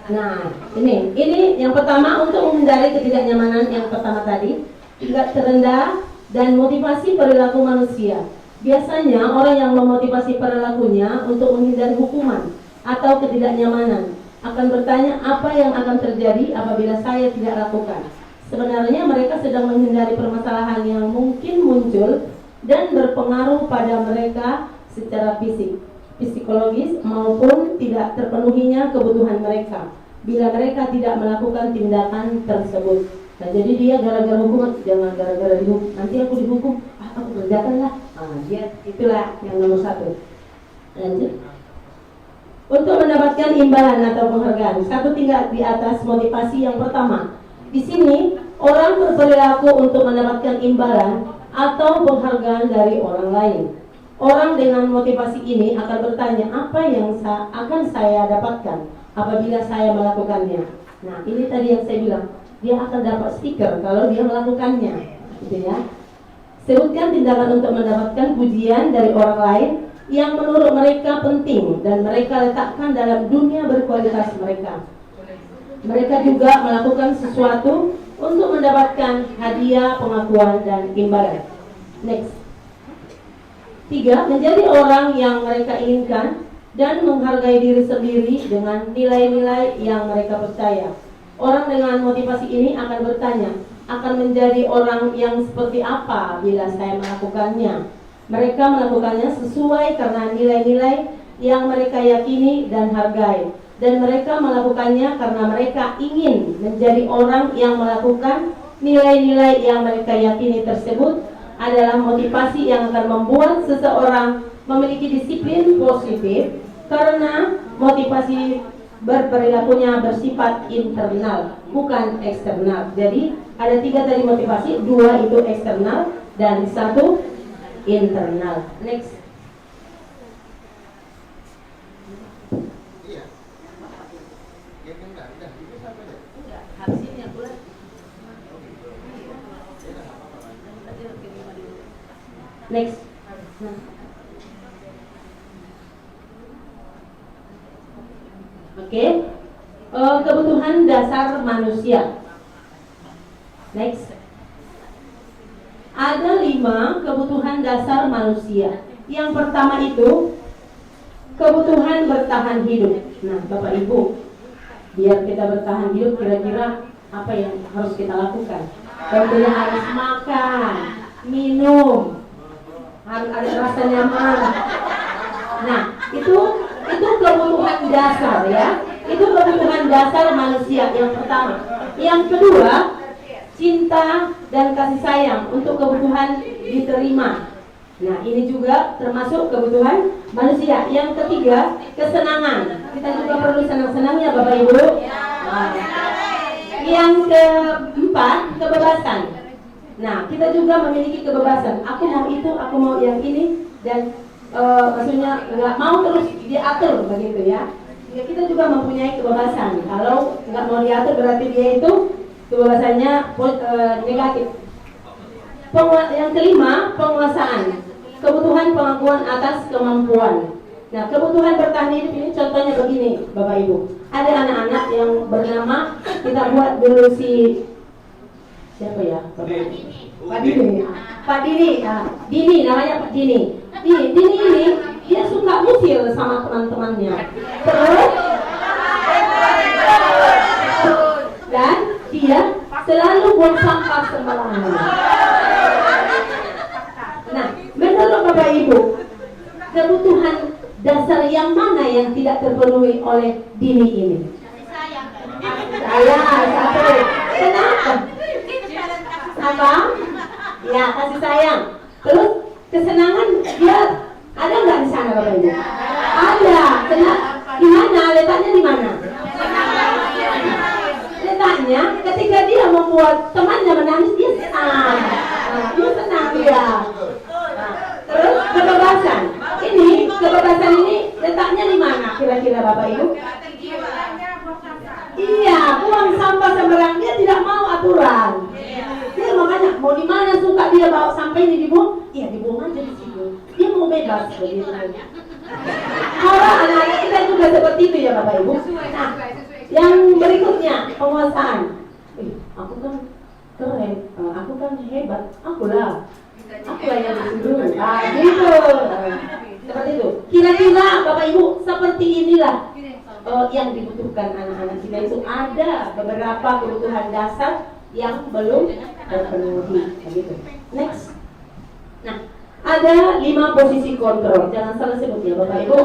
G: Nah, ini yang pertama untuk menghindari ketidaknyamanan yang pertama tadi, tingkat terendah dan motivasi perilaku manusia. Biasanya orang yang memotivasi perilakunya untuk menghindari hukuman atau ketidaknyamanan akan bertanya apa yang akan terjadi apabila saya tidak lakukan. Sebenarnya mereka sedang menghindari permasalahan yang mungkin muncul dan berpengaruh pada mereka secara fisik, psikologis maupun tidak terpenuhinya kebutuhan mereka bila mereka tidak melakukan tindakan tersebut. Nah, jadi dia gara-gara hukuman, jangan gara-gara dihukum. Nanti aku dihukum, aku kerjakan lah. Dia itulah yang nomor 1. Lanjut. Untuk mendapatkan imbalan atau penghargaan, satu tingkat di atas motivasi yang pertama. Di sini orang berperilaku untuk mendapatkan imbalan atau penghargaan dari orang lain. Orang dengan motivasi ini akan bertanya apa yang akan saya dapatkan apabila saya melakukannya. Nah, ini tadi yang saya bilang, dia akan dapat stiker kalau dia melakukannya, gitu ya. Sebutkan tindakan untuk mendapatkan pujian dari orang lain yang menurut mereka penting dan mereka letakkan dalam dunia berkualitas mereka. Mereka juga melakukan sesuatu untuk mendapatkan hadiah, pengakuan, dan imbalan. Next. 3. Menjadi orang yang mereka inginkan dan menghargai diri sendiri dengan nilai-nilai yang mereka percaya. Orang dengan motivasi ini akan bertanya, akan menjadi orang yang seperti apa bila saya melakukannya. Mereka melakukannya sesuai karena nilai-nilai yang mereka yakini dan hargai. Dan mereka melakukannya karena mereka ingin menjadi orang yang melakukan nilai-nilai yang mereka yakini tersebut adalah motivasi yang akan membuat seseorang memiliki disiplin positif karena motivasi berperilakunya bersifat internal, bukan eksternal. Jadi ada 3 tadi motivasi, 2 itu eksternal dan 1 internal. Next. Next. Oke. Kebutuhan dasar manusia. Next. Ada 5 kebutuhan dasar manusia. Yang pertama itu kebutuhan bertahan hidup. Nah, Bapak Ibu, biar kita bertahan hidup, kira-kira apa yang harus kita lakukan? Tentunya harus makan, minum, harus ada rasa nyaman. Nah, itu kebutuhan dasar ya. Itu kebutuhan dasar manusia yang pertama. Yang kedua, cinta dan kasih sayang untuk kebutuhan diterima. Nah, ini juga termasuk kebutuhan manusia. Yang ketiga, kesenangan. Kita juga perlu senang-senang ya Bapak Ibu. Nah, yang keempat, kebebasan. Nah, kita juga memiliki kebebasan. Aku mau itu, aku mau yang ini, dan maksudnya nggak mau terus diatur begitu ya. Ya, kita juga mempunyai kebebasan. Kalau nggak mau diatur berarti dia itu kebebasannya negatif. Yang kelima, penguasaan. Kebutuhan pengakuan atas kemampuan. Nah, kebutuhan bertahan hidup ini contohnya begini, Bapak Ibu. Ada anak-anak yang bernama, kita buat dulu si siapa ya? Pak Dini. Pak Dini, nah, Dini namanya Pak Dini. Dini ini dia suka musil sama teman-temannya. Terus dan dia selalu buang sampah sembarangan. Nah, menurut Bapak Ibu, kebutuhan dasar yang mana yang tidak terpenuhi oleh Dini ini? Sayang, satu. Kenapa? Apa? Ya, kasih sayang. Terus kesenangan dia ada nggak di sana Bapak Ibu? Ada. Di mana? Letaknya di mana? Letaknya ketika dia membuat temannya menangis, dia senang. Dia senang dia. Terus kebebasan. Kebebasan ini letaknya di mana kira-kira Bapak Ibu? Iya, buang sampah sembarang, dia tidak mau aturan. Dia makanya mau di mana suka dia bawa sampah ini dibuang, iya dibuang aja di situ. Dia mau bebas begitu. Kalau anak-anak kita juga seperti itu ya Bapak Ibu. Nah, yang berikutnya penguasaan. Aku kan keren, aku kan hebat, akulah yang disuruh. Gitu. Seperti itu. Kira-kira Bapak Ibu seperti inilah yang dibutuhkan anak-anak kita. Itu ada beberapa kebutuhan dasar yang belum terpenuhi. Begitu. Next. Nah, ada 5 posisi kontrol. Jangan salah sebut ya Bapak Ibu.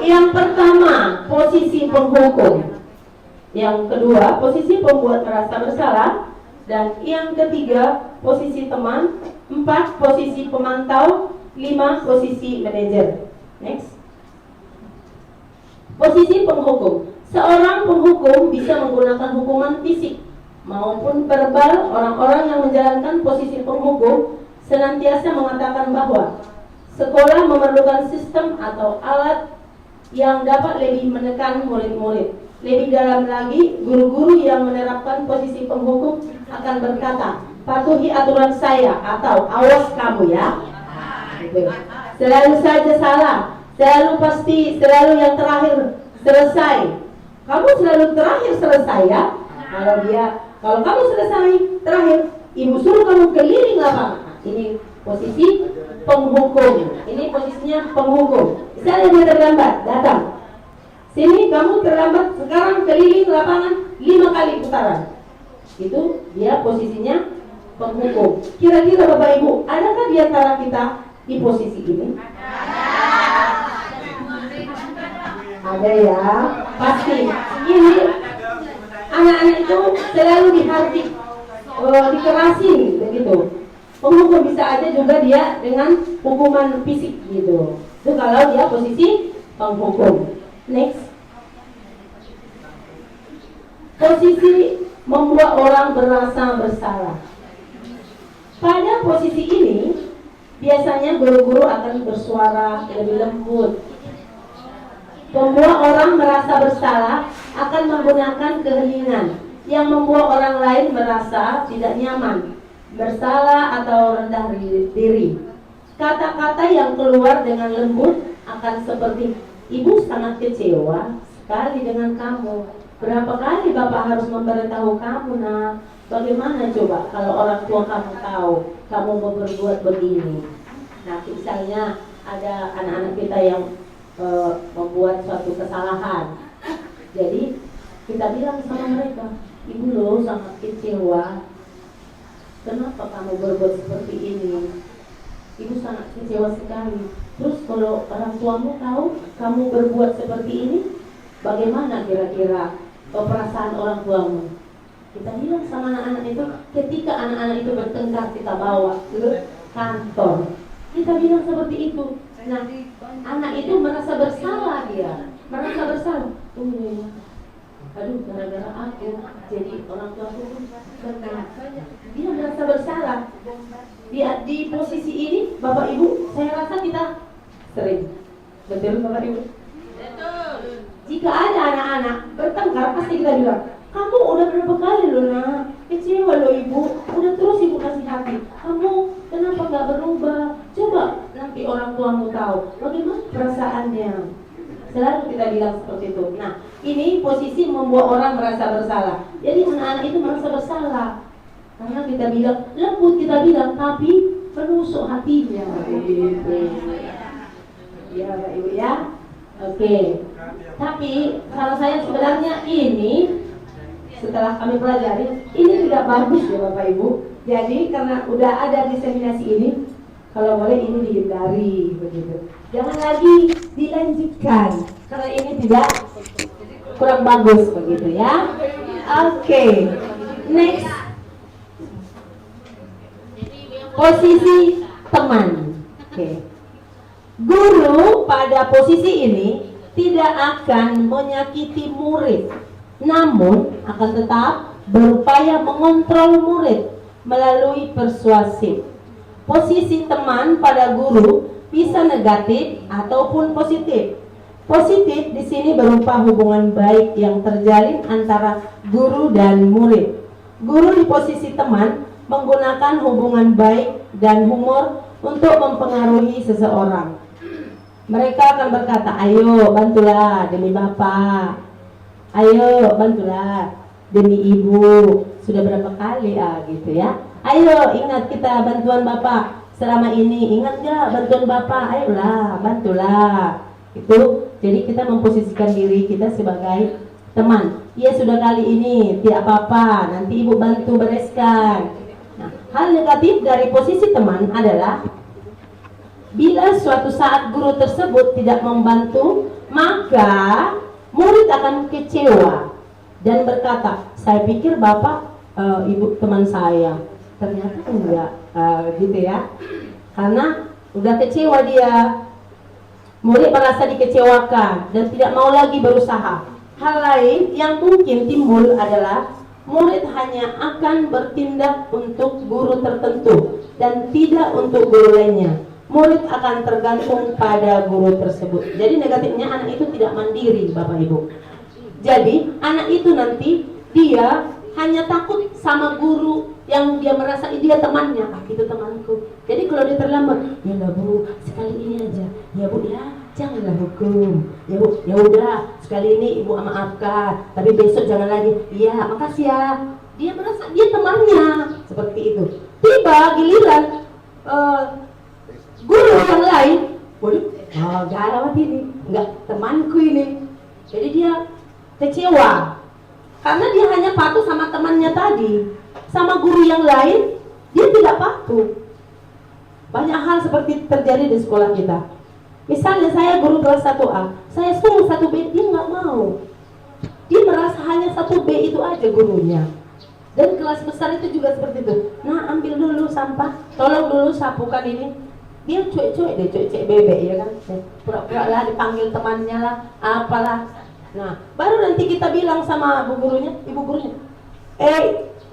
G: Yang pertama, posisi penghukum. Yang kedua, posisi pembuat merasa bersalah. Dan yang ketiga, posisi teman. 4, posisi pemantau. 5, posisi manajer. Next. Posisi penghukum. Seorang penghukum bisa menggunakan hukuman fisik maupun verbal. Orang-orang yang menjalankan posisi penghukum senantiasa mengatakan bahwa sekolah memerlukan sistem atau alat yang dapat lebih menekan murid-murid. Lebih dalam lagi, guru-guru yang menerapkan posisi penghukum akan berkata, patuhi aturan saya atau awas kamu ya. Selalu saja salah, selalu pasti, selalu yang terakhir selesai. Kamu selalu terakhir selesai ya. Kalau kamu selesai terakhir, ibu suruh kamu keliling lapangan. Ini posisi penghukum. Ini posisinya penghukum. Misalnya dia terlambat, datang. Sini kamu terlambat, sekarang keliling lapangan 5 kali putaran. Itu dia posisinya penghukum. Kira-kira Bapak Ibu, adakah di antara kita di posisi ini? Ada ya, pasti. Ini anak-anak itu selalu dihardik, dikerasin begitu. Penghukum bisa aja juga dia dengan hukuman fisik gitu. Itu kalau dia posisi penghukum. Next. Posisi membuat orang merasa bersalah. Pada posisi ini biasanya guru-guru akan bersuara lebih lembut. Membuat orang merasa bersalah akan menggunakan keheningan yang membuat orang lain merasa tidak nyaman, bersalah atau rendah diri. Kata-kata yang keluar dengan lembut akan seperti, ibu sangat kecewa sekali dengan kamu. Berapa kali bapak harus memberitahu kamu nak? Bagaimana coba kalau orang tua kamu tahu kamu mau berbuat begini? Nah, misalnya ada anak-anak kita yang membuat suatu kesalahan. Jadi kita bilang sama mereka, ibu loh sangat kecewa. Kenapa kamu berbuat seperti ini? Ibu sangat kecewa sekali. Terus kalau orang tuamu tahu kamu berbuat seperti ini, bagaimana kira-kira perasaan orang tuamu? Kita bilang sama anak-anak itu, ketika anak-anak itu bertengkar kita bawa ke kantor. Kita bilang seperti itu. Nah, anak itu merasa bersalah dia, merasa bersalah. Aduh, gara-gara aku jadi orang tua aku bertengkar. Dia merasa bersalah. Dia di posisi ini, Bapak Ibu, saya rasa kita sering. Betul Bapak Ibu? Betul. Jika ada anak-anak bertengkar, pasti kita bilang, kamu udah berapa kali loh nak, kecewa loh ibu, udah terus ibu kasih hati, kamu kenapa gak berubah? Coba nanti orang tuamu tahu bagaimana perasaannya. Selalu kita bilang seperti itu. Nah, ini posisi membuat orang merasa bersalah. Jadi anak-anak itu merasa bersalah karena kita bilang lembut, kita bilang tapi penusuk hatinya. Ya Pak Ibu ya. Oke. Tapi kalau saya sebenarnya ini setelah kami pelajari, ini tidak bagus ya Bapak Ibu. Jadi karena udah ada diseminasi ini, kalau boleh ini dihindari begitu. Jangan lagi dilanjutkan karena ini tidak kurang bagus begitu ya. Oke. Next. Posisi teman. Oke. Guru pada posisi ini tidak akan menyakiti murid, namun akan tetap berupaya mengontrol murid melalui persuasif. Posisi teman pada guru bisa negatif ataupun positif. Positif di sini berupa hubungan baik yang terjalin antara guru dan murid. Guru di posisi teman menggunakan hubungan baik dan humor untuk mempengaruhi seseorang. Mereka akan berkata, ayo bantulah demi Bapak, ayo bantulah demi Ibu. Sudah berapa kali gitu ya. Ayo ingat kita bantuan Bapak selama ini, ingat gak bantuan Bapak, ayolah bantulah. Itu jadi kita memposisikan diri kita sebagai teman. Ya sudah kali ini tidak apa-apa, nanti Ibu bantu bereskan. Nah, hal negatif dari posisi teman adalah bila suatu saat guru tersebut tidak membantu, maka murid akan kecewa dan berkata, saya pikir Bapak Ibu teman saya, ternyata enggak, gitu ya. Karena udah kecewa dia, murid merasa dikecewakan dan tidak mau lagi berusaha. Hal lain yang mungkin timbul adalah murid hanya akan bertindak untuk guru tertentu dan tidak untuk guru lainnya. Murid akan tergantung pada guru tersebut. Jadi negatifnya anak itu tidak mandiri Bapak Ibu. Jadi anak itu nanti dia hanya takut sama guru yang dia merasa dia temannya. Itu temanku. Jadi kalau dia terlambat, ya lah Bu, sekali ini aja. Ya Bu ya, janganlah hukum. Ya Bu, ya udah sekali ini Ibu maafkan, tapi besok jangan lagi. Iya, makasih ya. Dia merasa dia temannya seperti itu. Tiba giliran guru yang lain, waduh, gawat ini, enggak temanku ini. Jadi dia kecewa karena dia hanya patuh sama temannya tadi, sama guru yang lain dia tidak patuh. Banyak hal seperti terjadi di sekolah kita. Misalnya saya guru kelas 1A, saya suruh 1B, dia nggak mau. Dia merasa hanya 1B itu aja gurunya. Dan kelas besar itu juga seperti itu. Nah, ambil dulu sampah, tolong dulu sapukan ini. Dia cuek-cuek deh, cuek-cuek bebek ya kan. Pura-pura lah dipanggil temannya lah, apalah. Nah, baru nanti kita bilang sama bu gurunya, ibu gurunya,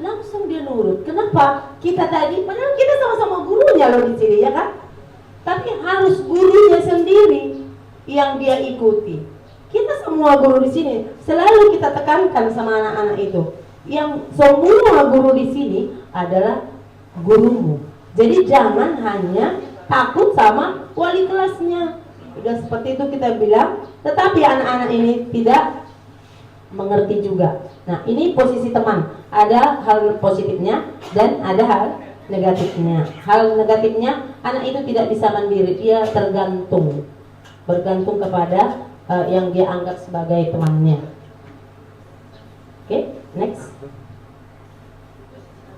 G: langsung dia nurut. Kenapa? Kita tadi, padahal kita sama-sama gurunya loh di sini ya kan. Tapi harus gurunya sendiri yang dia ikuti. Kita semua guru di sini selalu kita tekankan sama anak-anak itu. Yang semua guru di sini adalah gurumu. Jadi jangan hanya takut sama wali kelasnya. Udah seperti itu kita bilang, tetapi anak-anak ini tidak mengerti juga. Nah, ini posisi teman. Ada hal positifnya dan ada hal negatifnya. Hal negatifnya, anak itu tidak bisa mandiri, dia bergantung kepada yang dia anggap sebagai temannya. Oke, next.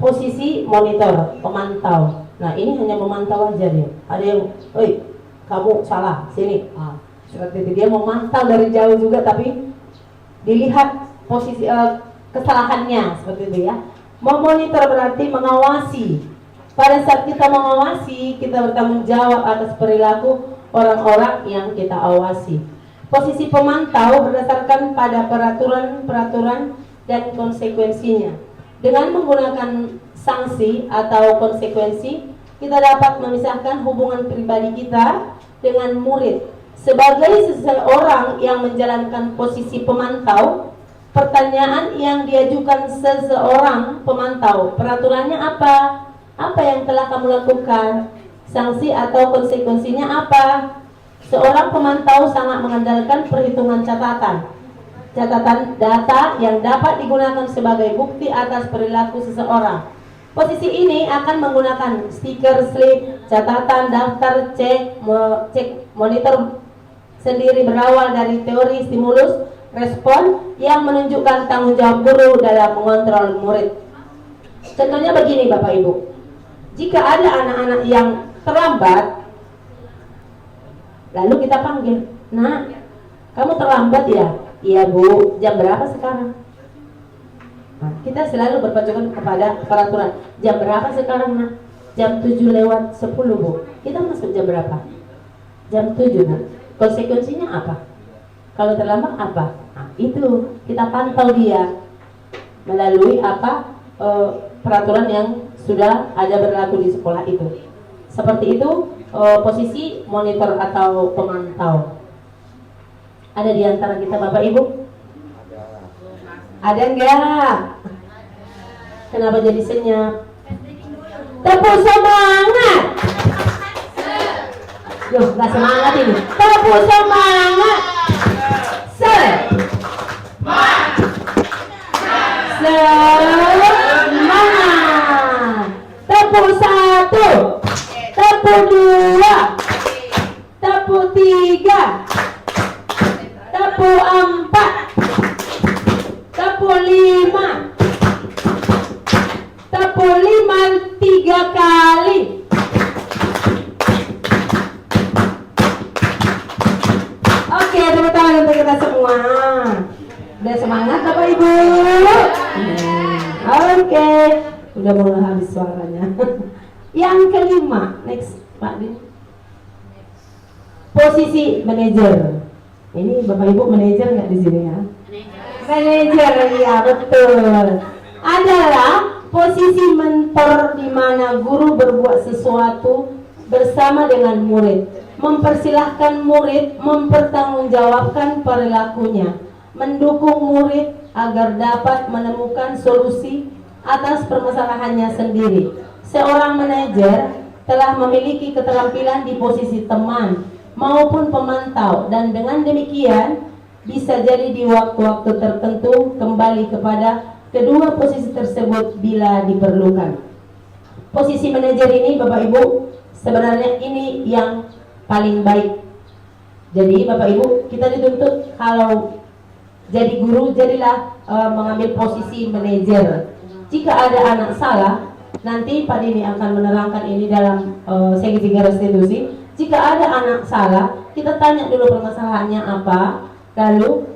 G: Posisi monitor, pemantau. Nah, ini hanya memantau aja nih. Ada yang, oi, kamu salah, sini. Seperti itu, dia memantau dari jauh juga, tapi dilihat posisi kesalahannya, seperti itu ya. Memonitor berarti mengawasi. Pada saat kita mengawasi, kita bertanggung jawab atas perilaku orang-orang yang kita awasi. Posisi pemantau berdasarkan pada peraturan-peraturan dan konsekuensinya. Dengan menggunakan sanksi atau konsekuensi, kita dapat memisahkan hubungan pribadi kita dengan murid. Sebagai seseorang yang menjalankan posisi pemantau, pertanyaan yang diajukan seseorang pemantau, peraturannya apa? Apa yang telah kamu lakukan? Sanksi atau konsekuensinya apa? Seorang pemantau sangat mengandalkan perhitungan catatan data yang dapat digunakan sebagai bukti atas perilaku seseorang. Posisi ini akan menggunakan stiker, slip, catatan, daftar, cek monitor sendiri berawal dari teori stimulus respon yang menunjukkan tanggung jawab guru dalam mengontrol murid. Contohnya begini Bapak Ibu, jika ada anak-anak yang terlambat, lalu kita panggil, "Nak, kamu terlambat ya?" "Iya Bu." "Jam berapa sekarang?" Nah, kita selalu berpacukan kepada peraturan. "Jam berapa sekarang Nak?" "Jam 7:10 Bu." "Kita masuk jam berapa?" "Jam 7 Bu." "Konsekuensinya apa? Kalau terlambat apa?" Nah, itu kita pantau dia melalui peraturan yang sudah ada berlaku di sekolah itu. Seperti itu posisi monitor atau pemantau. Ada di antara kita Bapak Ibu? Ada enggak? Kenapa jadi senyap? Tepuk semangat! Loh, gak semangat ini. Tepuk semangat! Semangat! Tepuk 1, tepuk 2, tepuk 3, tepuk 4, tepuk 5, tepuk 5 3 kali. Oke, tepuk tangan untuk kita semua. Udah semangat Bapak Ibu? Oke, udah mulai habis suaranya. Yang kelima, next Pak Din. Posisi manajer. Ini Bapak Ibu manajer nggak di sini ya? Manajer, iya betul. Adalah posisi mentor di mana guru berbuat sesuatu bersama dengan murid, mempersilahkan murid mempertanggungjawabkan perilakunya, mendukung murid agar dapat menemukan solusi atas permasalahannya sendiri. Seorang manajer telah memiliki keterampilan di posisi teman maupun pemantau, dan dengan demikian bisa jadi di waktu-waktu tertentu kembali kepada kedua posisi tersebut bila diperlukan. Posisi manajer ini Bapak Ibu sebenarnya ini yang paling baik. Jadi Bapak Ibu, kita dituntut kalau jadi guru, jadilah mengambil posisi manajer. Jika ada anak salah, nanti Pak Dini akan menerangkan ini dalam segi restitusi. Jika ada anak salah, kita tanya dulu permasalahannya apa, lalu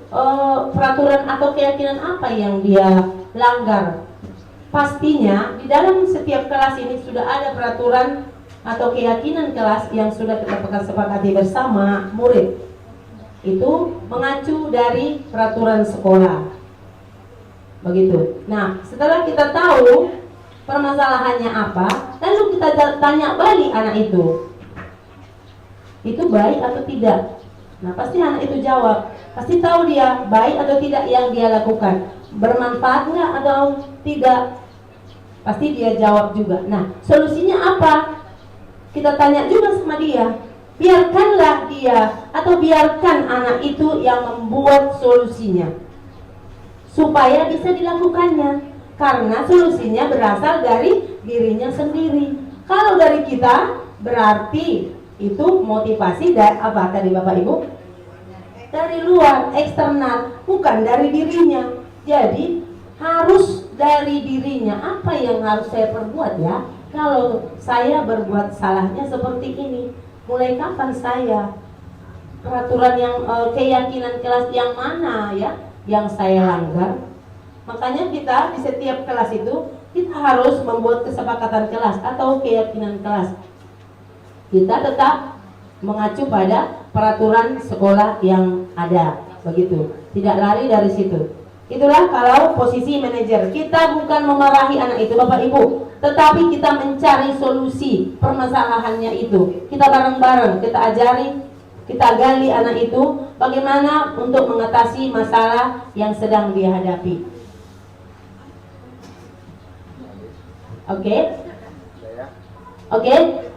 G: peraturan atau keyakinan apa yang dia langgar. Pastinya di dalam setiap kelas ini sudah ada peraturan atau keyakinan kelas yang sudah kita sepakati bersama murid. Itu mengacu dari peraturan sekolah. Begitu. Nah, setelah kita tahu permasalahannya apa, lalu kita tanya balik anak itu baik atau tidak. Nah, pasti anak itu jawab, pasti tahu dia baik atau tidak yang dia lakukan, bermanfaat nggak atau tidak, pasti dia jawab juga. Nah, solusinya apa? Kita tanya juga sama dia. Biarkanlah dia atau biarkan anak itu yang membuat solusinya supaya bisa dilakukannya, karena solusinya berasal dari dirinya sendiri. Kalau dari kita berarti itu motivasi dari apa tadi Bapak Ibu? Dari luar, eksternal, bukan dari dirinya. Jadi harus dari dirinya. Apa yang harus saya perbuat ya? Kalau saya berbuat salahnya seperti ini, mulai kapan saya? Peraturan yang keyakinan kelas yang mana ya yang saya langgar? Makanya kita di setiap kelas itu kita harus membuat kesepakatan kelas atau keyakinan kelas. Kita tetap mengacu pada peraturan sekolah yang ada, begitu. Tidak lari dari situ. Itulah kalau posisi manajer. Kita bukan memarahi anak itu, Bapak Ibu, tetapi kita mencari solusi permasalahannya itu. Kita bareng-bareng, kita ajari, kita gali anak itu bagaimana untuk mengatasi masalah yang sedang dia hadapi. Oke,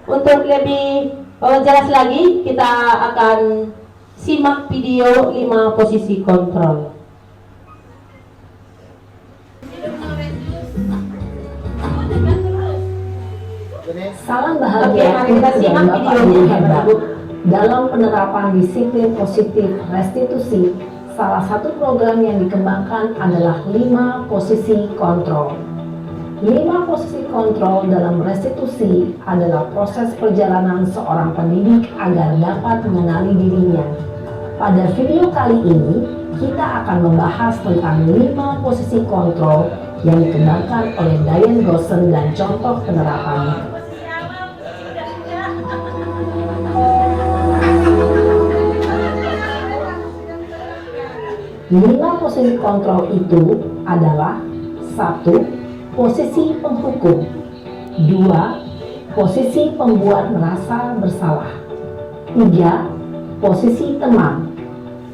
G: untuk lebih jelas lagi kita akan simak video 5 posisi kontrol.
I: Salam bahagia
G: Mari kita
I: untuk
G: simak
I: Bapak
G: videonya,
I: Guru
G: Bapak
I: hebat.
G: Ibu.
I: Dalam penerapan disiplin positif restitusi, salah satu program yang dikembangkan adalah 5 posisi kontrol. 5 posisi kontrol dalam restitusi adalah proses perjalanan seorang pendidik agar dapat mengenali dirinya. Pada video kali ini, kita akan membahas tentang 5 posisi kontrol yang dikembangkan oleh Diane Rosen dan contoh penerapannya. 5 posisi kontrol itu adalah 1. Posisi penghukum, 2. Posisi pembuat merasa bersalah, 3. Posisi teman,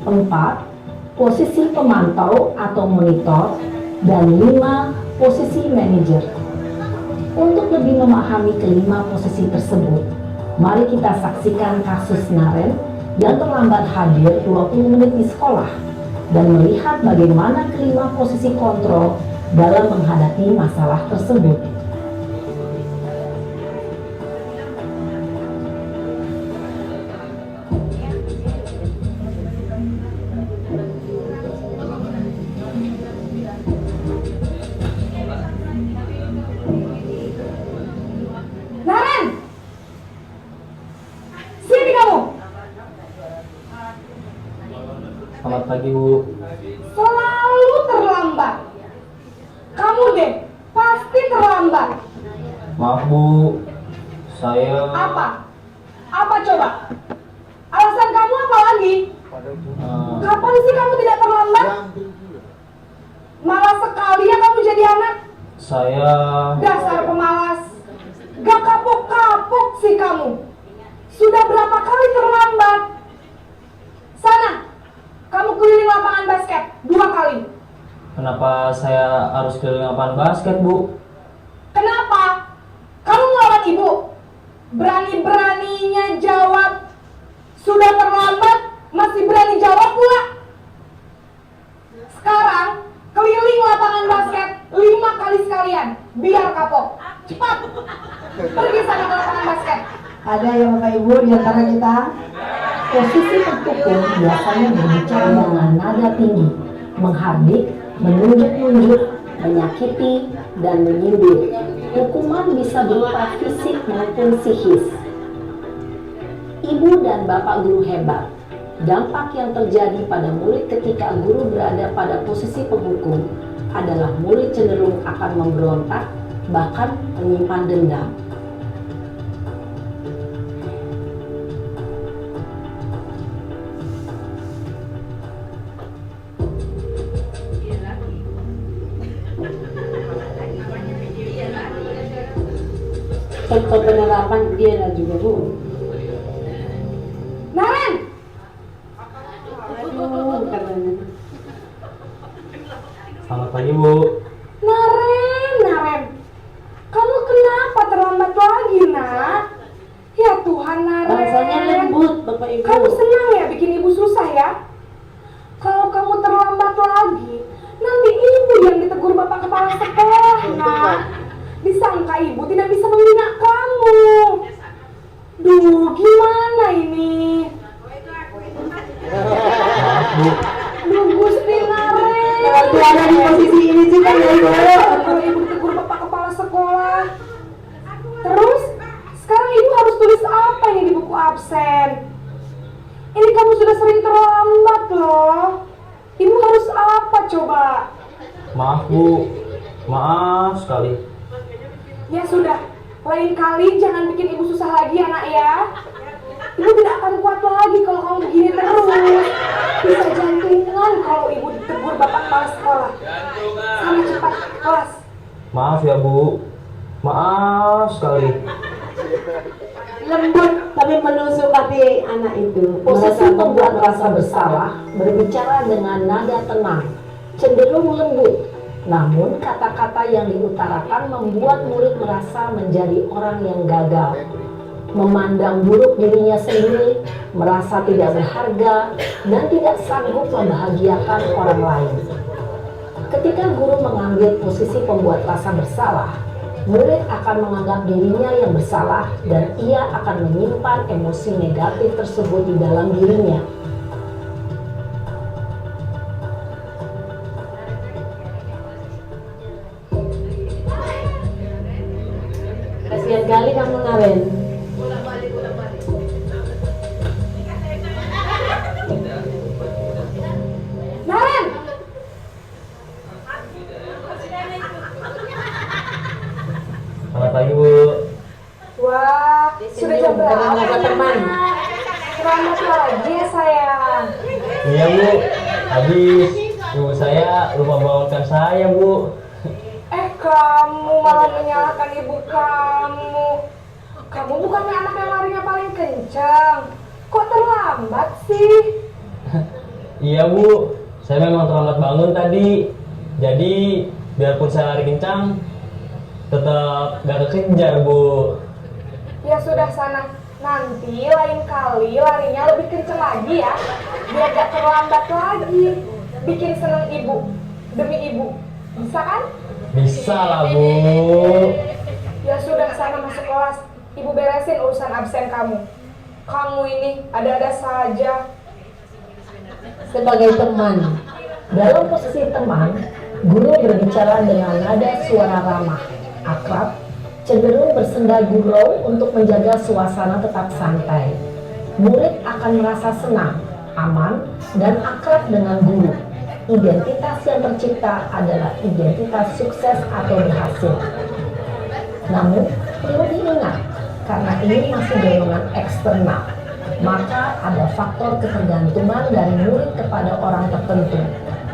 I: 4. Posisi pemantau atau monitor, dan 5. Posisi manajer. Untuk lebih memahami kelima posisi tersebut, mari kita saksikan kasus Naren yang terlambat hadir 20 menit di sekolah dan melihat bagaimana kelima posisi kontrol dalam menghadapi masalah tersebut.
G: Naren, sini kamu.
D: Selamat pagi, Bu.
G: Selalu terlambat. Kamu deh, pasti terlambat.
D: Maaf, Bu. Saya
G: Apa? Apa coba? Alasan kamu apa lagi? Kapan sih kamu tidak terlambat? Malas sekali ya kamu jadi anak.
D: saya
G: Dasar pemalas. Gak kapok-kapok sih kamu. Sudah berapa kali terlambat? Sana, kamu keliling lapangan basket 2 kali.
D: Kenapa saya harus keliling lapangan basket, Bu?
G: Kenapa? Kamu melawan ibu? Berani-beraninya jawab. Sudah terlambat, masih berani jawab pula. Sekarang, keliling lapangan basket 5 kali sekalian. Biar kapok. Cepat. Pergi sana ke lapangan basket.
I: Ada yang Bapak Ibu di antara kita? Posisi penghukum biasanya berbicara dengan nada tinggi, menghardik, menunjuk-nunjuk, menyakiti, dan menyindir. Hukuman bisa berupa fisik maupun psikis. Ibu dan Bapak Guru hebat. Dampak yang terjadi pada murid ketika guru berada pada posisi penghukum adalah murid cenderung akan memberontak, bahkan menyimpan dendam.
G: Contoh penerapan dia lah juga, Bu. Naren! Aduh, katanya.
D: Selamat pagi, Bu.
G: Naren. Kamu kenapa terlambat lagi, Nak? Ya Tuhan, Naren.
A: Bahasanya lembut, Bapak Ibu.
G: Kamu senang ya bikin ibu susah ya? Kalau kamu terlambat lagi, nanti ibu yang ditegur Bapak Kepala Sekolah, Nak. Disangka ibu tidak bisa membina kamu. Duh, gimana ini?
D: Maaf, Bu.
G: Duh, Gusti Naren.
A: Waktu ada di posisi ini juga ya, Ibu.
G: Kalau ibu ditegur Bapak Kepala Sekolah. Terus, sekarang ibu harus tulis apa ini di buku absen? Ini kamu sudah sering terlambat loh. Ibu harus apa coba?
J: Maaf Bu, maaf sekali.
K: Ya sudah, lain kali jangan bikin ibu susah lagi ya nak ya. Ibu tidak akan kuat lagi kalau kamu begini terus. Bisa jantungan kalau ibu ditegur bapak kepala sekolah. Sana cepat kelas.
J: Maaf ya Bu, maaf sekali.
G: Lembut tapi menusuk hati anak itu.
I: Posisi pembuat merasa bersalah berbicara dengan nada tenang, cenderung lembut. Namun kata-kata yang diutarakan membuat murid merasa menjadi orang yang gagal, memandang buruk dirinya sendiri, merasa tidak berharga, dan tidak sanggup membahagiakan orang lain. Ketika guru mengambil posisi pembuat rasa bersalah, murid akan menganggap dirinya yang bersalah dan ia akan menyimpan emosi negatif tersebut di dalam dirinya.
G: Kasihan kali kamu Naren.
K: Naren!
J: Selamat pagi Bu.
K: Wah, sudah jam berapa?
G: teman.
K: Selamat pagi ya sayang.
J: Iya Bu, habis ibu saya lupa bawakan saya Bu.
K: Kamu malah menyalahkan ibu kamu. Kamu bukannya anak yang larinya paling kencang. Kok terlambat sih?
J: Iya Bu, saya memang terlambat bangun tadi. Jadi biarpun saya lari kencang, tetap gak kekejar Bu.
K: Ya sudah sana. Nanti lain kali larinya lebih kencang lagi ya. Biar gak terlambat lagi. Bikin seneng ibu. Demi ibu. Bisa kan?
J: Bisa lah Bu.
K: Ya sudah sana masuk kelas. Ibu beresin urusan absen kamu. Kamu ini ada-ada saja.
I: Sebagai teman, dalam posisi teman, guru berbicara dengan nada suara ramah, akrab, cenderung bersenda gurau untuk menjaga suasana tetap santai. Murid akan merasa senang, aman, dan akrab dengan guru. Identitas yang tercipta adalah identitas sukses atau berhasil. Namun, perlu diingat, karena ini masih dorongan eksternal, maka ada faktor ketergantungan dari murid kepada orang tertentu.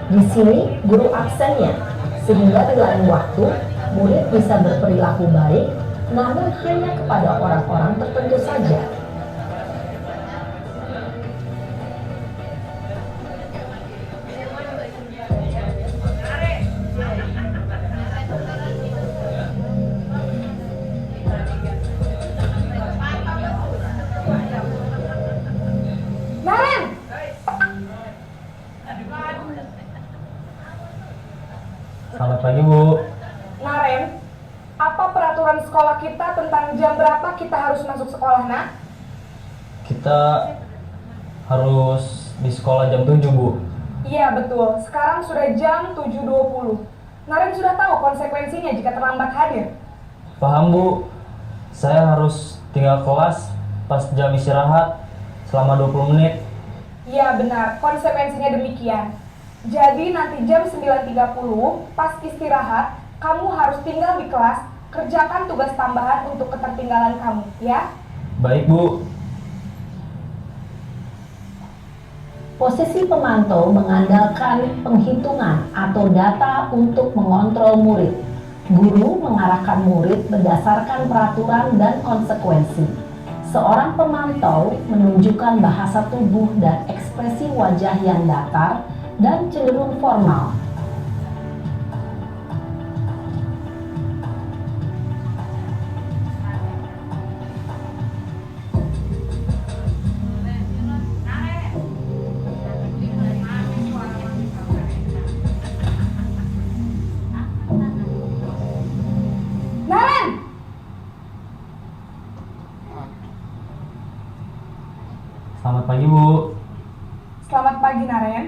I: Di sini, guru absennya, sehingga di lain waktu, murid bisa berperilaku baik, namun hanya kepada orang-orang tertentu saja.
K: Naren!
J: Selamat pagi Bu.
K: Naren, apa peraturan sekolah kita tentang jam berapa kita harus masuk sekolah, nak?
J: Kita harus di sekolah jam 7 Bu.
K: Iya betul, sekarang sudah jam 7.20. Naren sudah tahu konsekuensinya jika terlambat hadir.
J: Paham Bu. Saya harus tinggal kelas pas jam istirahat selama 20 menit.
K: Iya benar, konsekuensinya demikian. Jadi nanti jam 9.30 pas istirahat, kamu harus tinggal di kelas, kerjakan tugas tambahan untuk ketertinggalan kamu, ya?
J: Baik Bu.
I: Posisi pemantau mengandalkan penghitungan atau data untuk mengontrol murid. Guru mengarahkan murid berdasarkan peraturan dan konsekuensi. Seorang pemantau menunjukkan bahasa tubuh dan ekspresi wajah yang datar dan cenderung formal.
K: Naren!
J: Selamat pagi Bu.
K: Selamat pagi, Naren.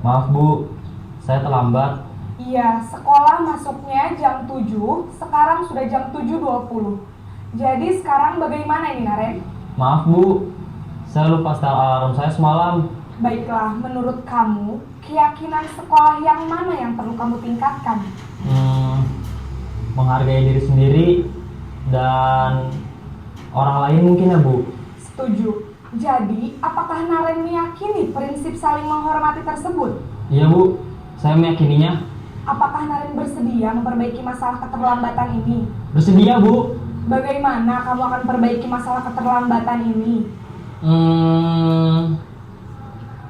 J: Maaf Bu, saya terlambat.
K: Iya, sekolah masuknya jam 7, sekarang sudah jam 7.20. Jadi sekarang bagaimana ini, Naren?
J: Maaf Bu, saya lupa setel alarm saya semalam.
K: Baiklah, menurut kamu, keyakinan sekolah yang mana yang perlu kamu tingkatkan?
J: Menghargai diri sendiri dan orang lain mungkin ya, Bu.
K: Setuju. Jadi, apakah Naren meyakini prinsip saling menghormati tersebut?
J: Iya, Bu. Saya meyakininya.
K: Apakah Naren bersedia memperbaiki masalah keterlambatan ini?
J: Bersedia, Bu.
K: Bagaimana kamu akan perbaiki masalah keterlambatan ini?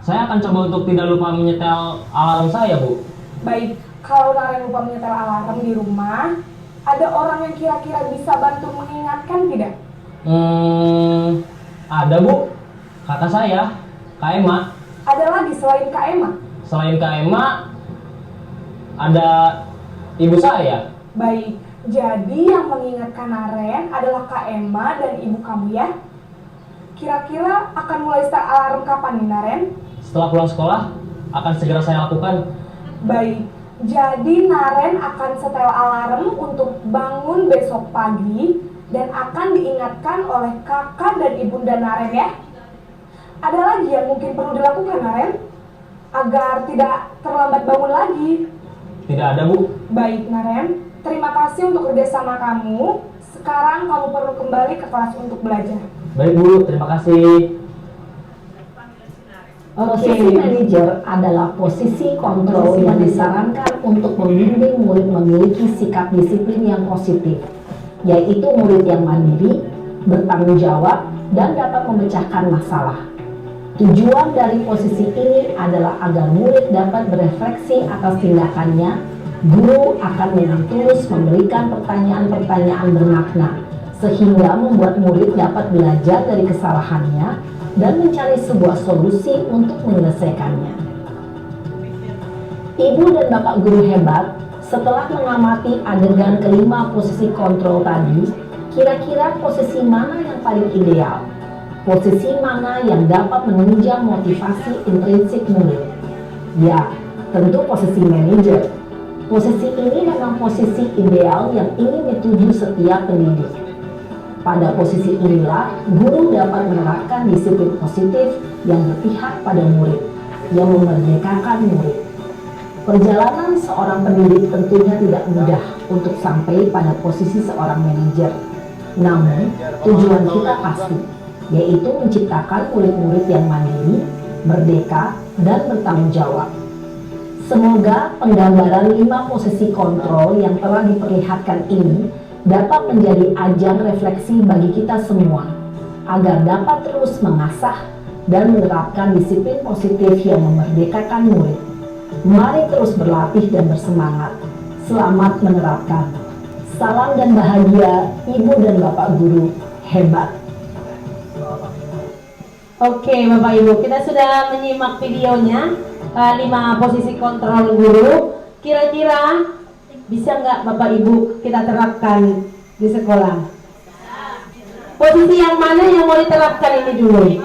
J: Saya akan coba untuk tidak lupa menyetel alarm saya, Bu.
K: Baik, kalau Naren lupa menyetel alarm di rumah, ada orang yang kira-kira bisa bantu mengingatkan tidak?
J: Ada, Bu. Kata saya, Kak Emma.
K: Ada lagi selain Kak Emma?
J: Selain Kak Emma, ada ibu saya.
K: Baik, jadi yang mengingatkan Naren adalah Kak Emma dan ibu kamu ya? Kira-kira akan mulai start alarm kapan nih Naren?
J: Setelah pulang sekolah, akan segera saya lakukan.
K: Baik, jadi Naren akan setel alarm untuk bangun besok pagi dan akan diingatkan oleh kakak dan ibunda Naren ya. Ada lagi yang mungkin perlu dilakukan Naren agar tidak terlambat bangun lagi?
J: Tidak ada, Bu.
K: Baik Naren, terima kasih untuk kerjasama kamu. Sekarang kamu perlu kembali ke kelas untuk belajar.
J: Baik, Bu. Terima kasih.
I: Posisi manajer adalah posisi kontrol yang disarankan untuk membimbing murid memiliki sikap disiplin yang positif, yaitu murid yang mandiri, bertanggung jawab, dan dapat memecahkan masalah. Tujuan dari posisi ini adalah agar murid dapat berefleksi atas tindakannya. Guru akan dengan tulus memberikan pertanyaan-pertanyaan bermakna, sehingga membuat murid dapat belajar dari kesalahannya dan mencari sebuah solusi untuk menyelesaikannya. Ibu dan Bapak guru hebat, setelah mengamati adegan kelima posisi kontrol tadi, kira-kira posisi mana yang paling ideal? Posisi mana yang dapat menunjang motivasi intrinsik murid? Ya, tentu posisi manajer. Posisi ini memang posisi ideal yang ingin dituju setiap pendidik. Pada posisi inilah, guru dapat menerapkan disiplin positif yang berpihak pada murid, yang memerdekakan murid. Perjalanan seorang pendidik tentunya tidak mudah untuk sampai pada posisi seorang manajer. Namun, tujuan kita pasti, yaitu menciptakan murid-murid yang mandiri, merdeka, dan bertanggung jawab. Semoga penggambaran 5 posisi kontrol yang telah diperlihatkan ini dapat menjadi ajang refleksi bagi kita semua, agar dapat terus mengasah dan menerapkan disiplin positif yang memerdekakan murid. Mari terus berlatih dan bersemangat. Selamat menerapkan. Salam dan bahagia Ibu dan Bapak guru hebat.
G: Oke Bapak Ibu, kita sudah menyimak videonya 5 posisi kontrol guru. Kira-kira bisa nggak Bapak Ibu kita terapkan di sekolah? Posisi yang mana yang mau diterapkan ini dulu?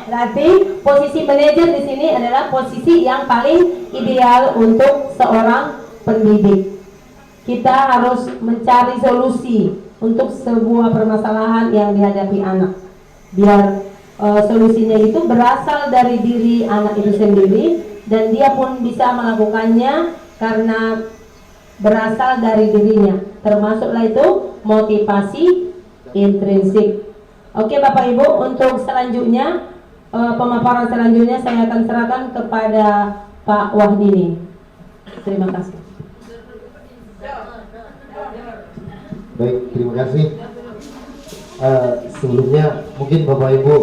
G: Berarti posisi manajer di sini adalah posisi yang paling ideal untuk seorang pendidik. Kita harus mencari solusi untuk sebuah permasalahan yang dihadapi anak. Biar solusinya itu berasal dari diri anak itu sendiri dan dia pun bisa melakukannya karena berasal dari dirinya, termasuklah itu motivasi intrinsik. Oke Bapak Ibu, untuk selanjutnya pemaparan selanjutnya saya akan serahkan kepada Pak Wahdini. Terima kasih.
H: Baik, terima kasih. Sebelumnya mungkin Bapak Ibu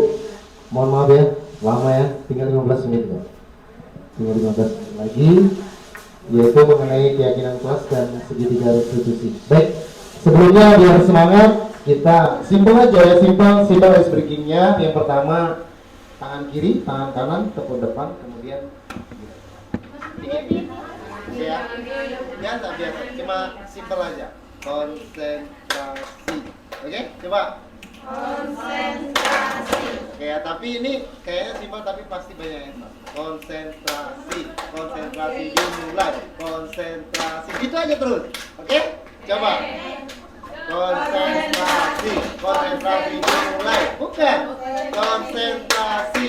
H: mohon maaf ya, lama ya, tinggal 15 menit Pak. Tinggal 15 menit lagi, yaitu mengenai keyakinan kelas dan segitiga restitusi. Baik, sebelumnya biar semangat, kita simpel aja ya, simpel ice breakingnya. Yang pertama tangan kiri, tangan kanan, tepuk depan, kemudian ya, biasa, cuma simpel aja, konsentrasi. Oke, coba konsentrasi. Oke ya, tapi ini kayaknya simpel tapi pasti banyak yang salah. Konsentrasi dimulai, konsentrasi gitu aja terus. Oke, coba konsentrasi dimulai, bukan konsentrasi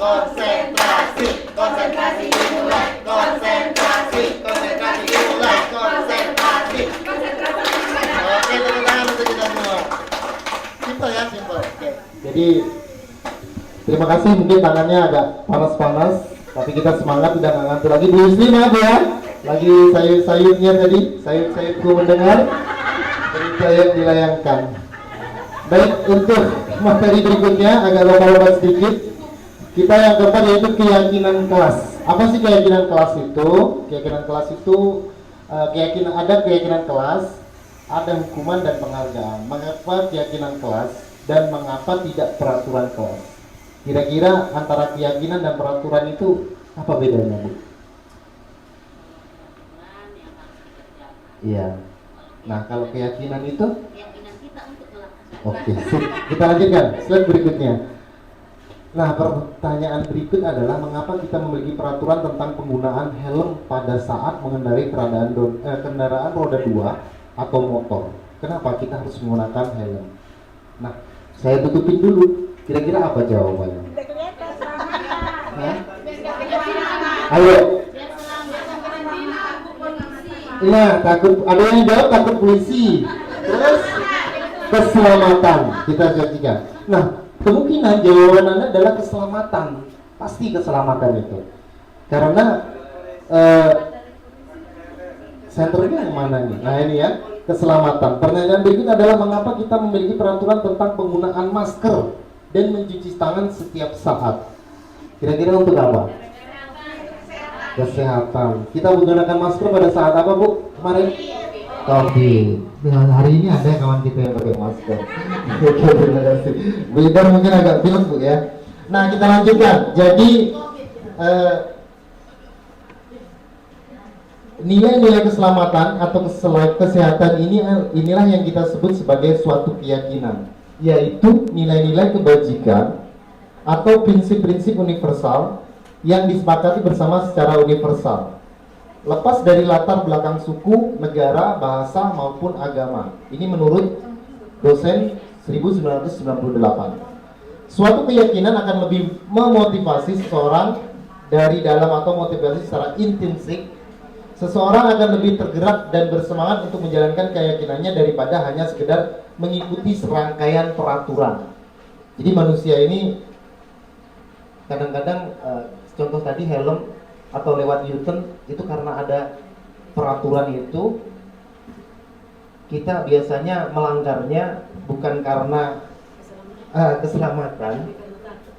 H: konsentrasi, konsentrasi dimulai, konsentrasi, konsentrasi dimulai, konsentrasi, konsentrasi. Oke, tepuk tangan untuk kita semua. Simple ya, simple. Oke. Jadi terima kasih, mungkin tangannya agak panas-panas, tapi kita semangat, udah nggak ngantuk lagi. Bu Yusli, maaf ya, lagi sayur-sayurnya tadi, sayur-sayurku mendengar, jadi saya dilayangkan. Baik, untuk materi berikutnya agak lomba-lomba sedikit. Kita yang keempat yaitu keyakinan kelas. Apa sih keyakinan kelas itu? Keyakinan kelas itu ada keyakinan kelas, ada hukuman dan penghargaan. Mengapa keyakinan kelas dan mengapa tidak peraturan kelas? Kira-kira antara keyakinan dan peraturan itu apa bedanya, Bu? Iya. Nah, kalau keyakinan itu? Oke, kita lanjutkan slide berikutnya. Nah, pertanyaan berikut adalah mengapa kita memiliki peraturan tentang penggunaan helm pada saat mengendarai kendaraan roda 2 atau motor. Kenapa kita harus menggunakan helm? Nah, saya tutupin dulu. Kira-kira apa jawabannya? Hah? Ayo. Iya, takut. Ada yang jawab takut polisi. Terus keselamatan. Kita saksikan. Nah, kemungkinan jawaban Anda adalah keselamatan. Pasti keselamatan itu. Karena senternya yang mana nih? Nah, ini ya, keselamatan. Pertanyaan berikut adalah mengapa kita memiliki peraturan tentang penggunaan masker dan mencuci tangan setiap saat. Kira-kira untuk apa? Kesehatan. Kita menggunakan masker pada saat apa, Bu? Kemarin? Covid. Nah, hari ini ada kawan kita yang pakai masker. Oke, terima kasih. Beda mungkin agak pilek, Bu ya. Nah, kita lanjutkan. Jadi nilai-nilai keselamatan atau kesehatan inilah yang kita sebut sebagai suatu keyakinan, yaitu nilai-nilai kebajikan atau prinsip-prinsip universal yang disepakati bersama secara universal, lepas dari latar belakang suku, negara, bahasa maupun agama. Ini menurut dosen 1998. Suatu keyakinan akan lebih memotivasi seseorang dari dalam atau motivasi secara intrinsik. Seseorang akan lebih tergerak dan bersemangat untuk menjalankan keyakinannya daripada hanya sekedar mengikuti serangkaian peraturan. Jadi manusia ini kadang-kadang contoh tadi helm atau lewat U-turn itu karena ada peraturan itu, kita biasanya melanggarnya bukan karena keselamatan,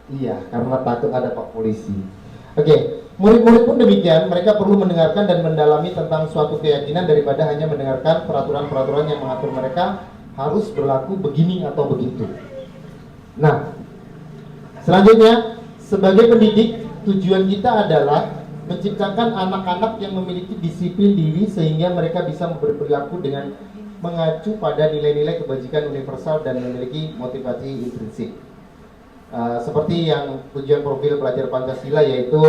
H: iya, karena takut ada Pak Polisi. Oke, murid-murid pun demikian, mereka perlu mendengarkan dan mendalami tentang suatu keyakinan daripada hanya mendengarkan peraturan-peraturan yang mengatur mereka harus berlaku begini atau begitu. Nah, selanjutnya, sebagai pendidik, tujuan kita adalah menciptakan anak-anak yang memiliki disiplin diri sehingga mereka bisa berperilaku dengan mengacu pada nilai-nilai kebajikan universal dan memiliki motivasi intrinsik. Seperti yang tujuan profil pelajar Pancasila, yaitu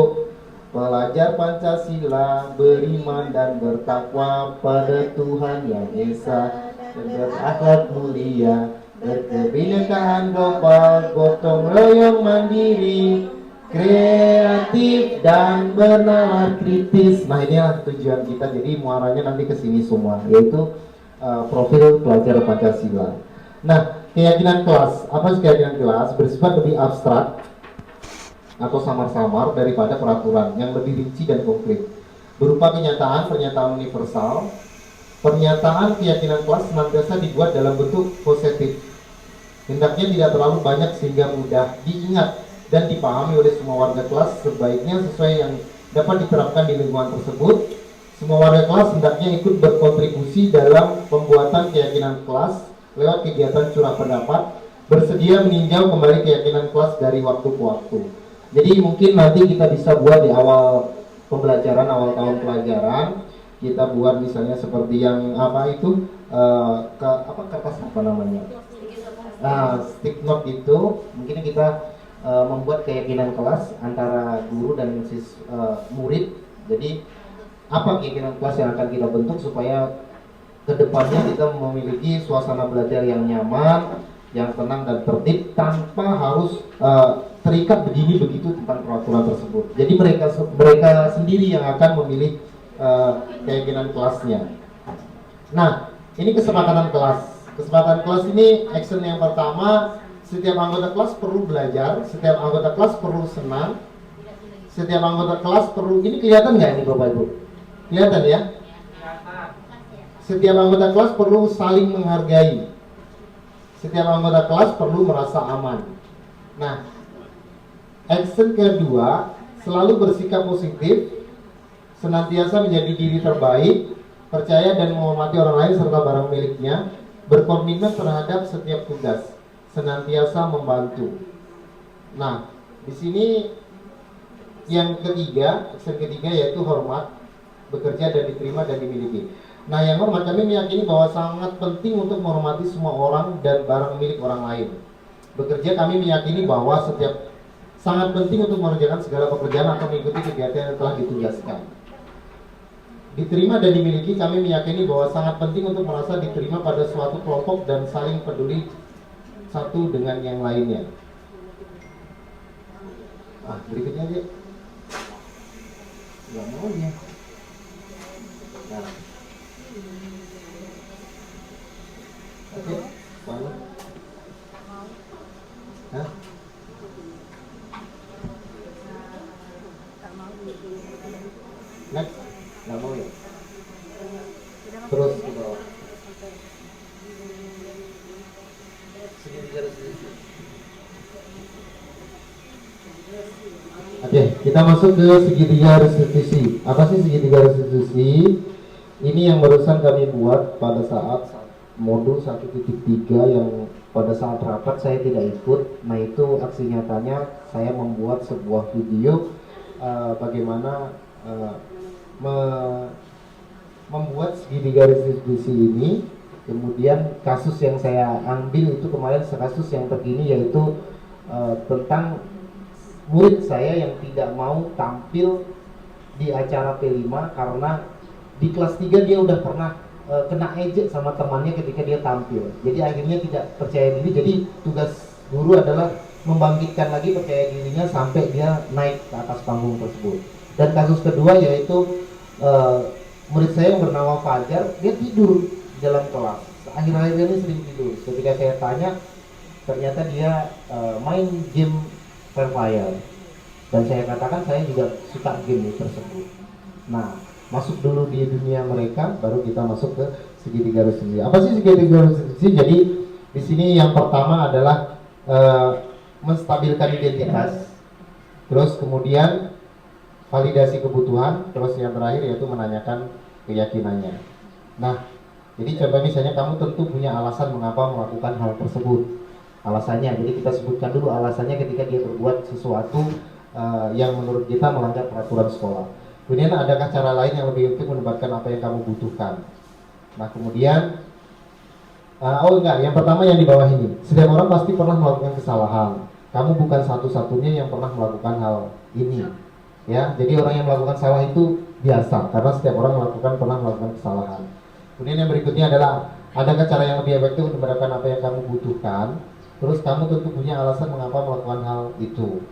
H: pelajar Pancasila beriman dan bertakwa pada Tuhan Yang Esa dan berakhlak mulia, berkebinekaan global, gotong royong mandiri, kreatif dan bernalar kritis. Nah, inilah tujuan kita. Jadi muaranya nanti ke sini semua, yaitu profil pelajar Pancasila. Nah, keyakinan kelas. Apa sih keyakinan kelas? Bersifat lebih abstrak atau samar-samar daripada peraturan, yang lebih rinci dan konkret. Berupa pernyataan universal. Pernyataan keyakinan kelas senantiasa dibuat dalam bentuk positif. Hendaknya tidak terlalu banyak sehingga mudah diingat dan dipahami oleh semua warga kelas, sebaiknya sesuai yang dapat diterapkan di lingkungan tersebut. Semua warga kelas hendaknya ikut berkontribusi dalam pembuatan keyakinan kelas lewat kegiatan curah pendapat, bersedia meninjau kembali keyakinan kelas dari waktu ke waktu. Jadi mungkin nanti kita bisa buat di awal pembelajaran, awal tahun pelajaran, kita buat misalnya seperti yang apa itu, kertas apa namanya? Stick note itu, mungkin kita membuat keyakinan kelas antara guru dan murid. Jadi apa keyakinan kelas yang akan kita bentuk supaya kedepannya kita memiliki suasana belajar yang nyaman, yang tenang dan tertib tanpa harus terikat begini begitu tentang peraturan tersebut. Jadi mereka sendiri yang akan memilih keyakinan kelasnya. Nah, ini kesepakatan kelas. Kesepakatan kelas ini action yang pertama, setiap anggota kelas perlu belajar, setiap anggota kelas perlu senang, setiap anggota kelas perlu, ini kelihatan nggak ini Bapak Ibu? Kelihatan ya? Setiap anggota kelas perlu saling menghargai. Setiap anggota kelas perlu merasa aman. Nah, action kedua, selalu bersikap positif, senantiasa menjadi diri terbaik, percaya dan menghormati orang lain serta barang miliknya, berkomitmen terhadap setiap tugas, senantiasa membantu. Nah, di sini yang ketiga, action ketiga yaitu hormat, bekerja dan diterima dan dimiliki. Nah, yang hormat, kami meyakini bahwa sangat penting untuk menghormati semua orang dan barang milik orang lain. Bekerja, kami meyakini bahwa sangat penting untuk mengerjakan segala pekerjaan atau mengikuti kegiatan yang telah ditugaskan. Diterima dan dimiliki, kami meyakini bahwa sangat penting untuk merasa diterima pada suatu kelompok dan saling peduli satu dengan yang lainnya. Berikutnya aja. Nggak mau ya. Nah. Oke, mau? Hah? Next, nggak mau ya? Terus ke bawah. Oke, kita masuk ke segitiga restitusi. Apa sih segitiga restitusi? Ini yang barusan kami buat pada saat modul 1.3 yang pada saat rapat saya tidak ikut. Nah, itu aksi nyatanya saya membuat sebuah video bagaimana membuat segitiga restitusi ini. Kemudian kasus yang saya ambil itu kemarin kasus yang terkini, yaitu tentang murid saya yang tidak mau tampil di acara P5 karena di kelas 3 dia udah pernah kena ejek sama temannya ketika dia tampil. Jadi akhirnya tidak percaya diri. Jadi tugas guru adalah membangkitkan lagi percaya dirinya sampai dia naik ke atas panggung tersebut. Dan kasus kedua yaitu murid saya yang bernama Fajar, dia tidur di dalam kelas. Akhir-akhir ini sering tidur. Ketika saya tanya, ternyata dia main game Free Fire. Dan saya katakan saya juga suka game tersebut. Nah, masuk dulu di dunia mereka, baru kita masuk ke segitiga restitusi. Apa sih segitiga restitusi? Jadi di sini yang pertama adalah menstabilkan identitas, terus kemudian validasi kebutuhan, terus yang terakhir yaitu menanyakan keyakinannya. Nah, jadi coba misalnya kamu tentu punya alasan mengapa melakukan hal tersebut. Alasannya, jadi kita sebutkan dulu alasannya ketika dia berbuat sesuatu yang menurut kita melanggar peraturan sekolah. Kemudian adakah cara lain yang lebih untuk mendapatkan apa yang kamu butuhkan? Nah, kemudian yang pertama yang di bawah ini. Setiap orang pasti pernah melakukan kesalahan. Kamu bukan satu-satunya yang pernah melakukan hal ini. Ya, jadi orang yang melakukan salah itu biasa karena setiap orang pernah melakukan kesalahan. Kemudian yang berikutnya adalah adakah cara yang lebih efektif untuk mendapatkan apa yang kamu butuhkan? Terus kamu tentu punya alasan mengapa melakukan hal itu.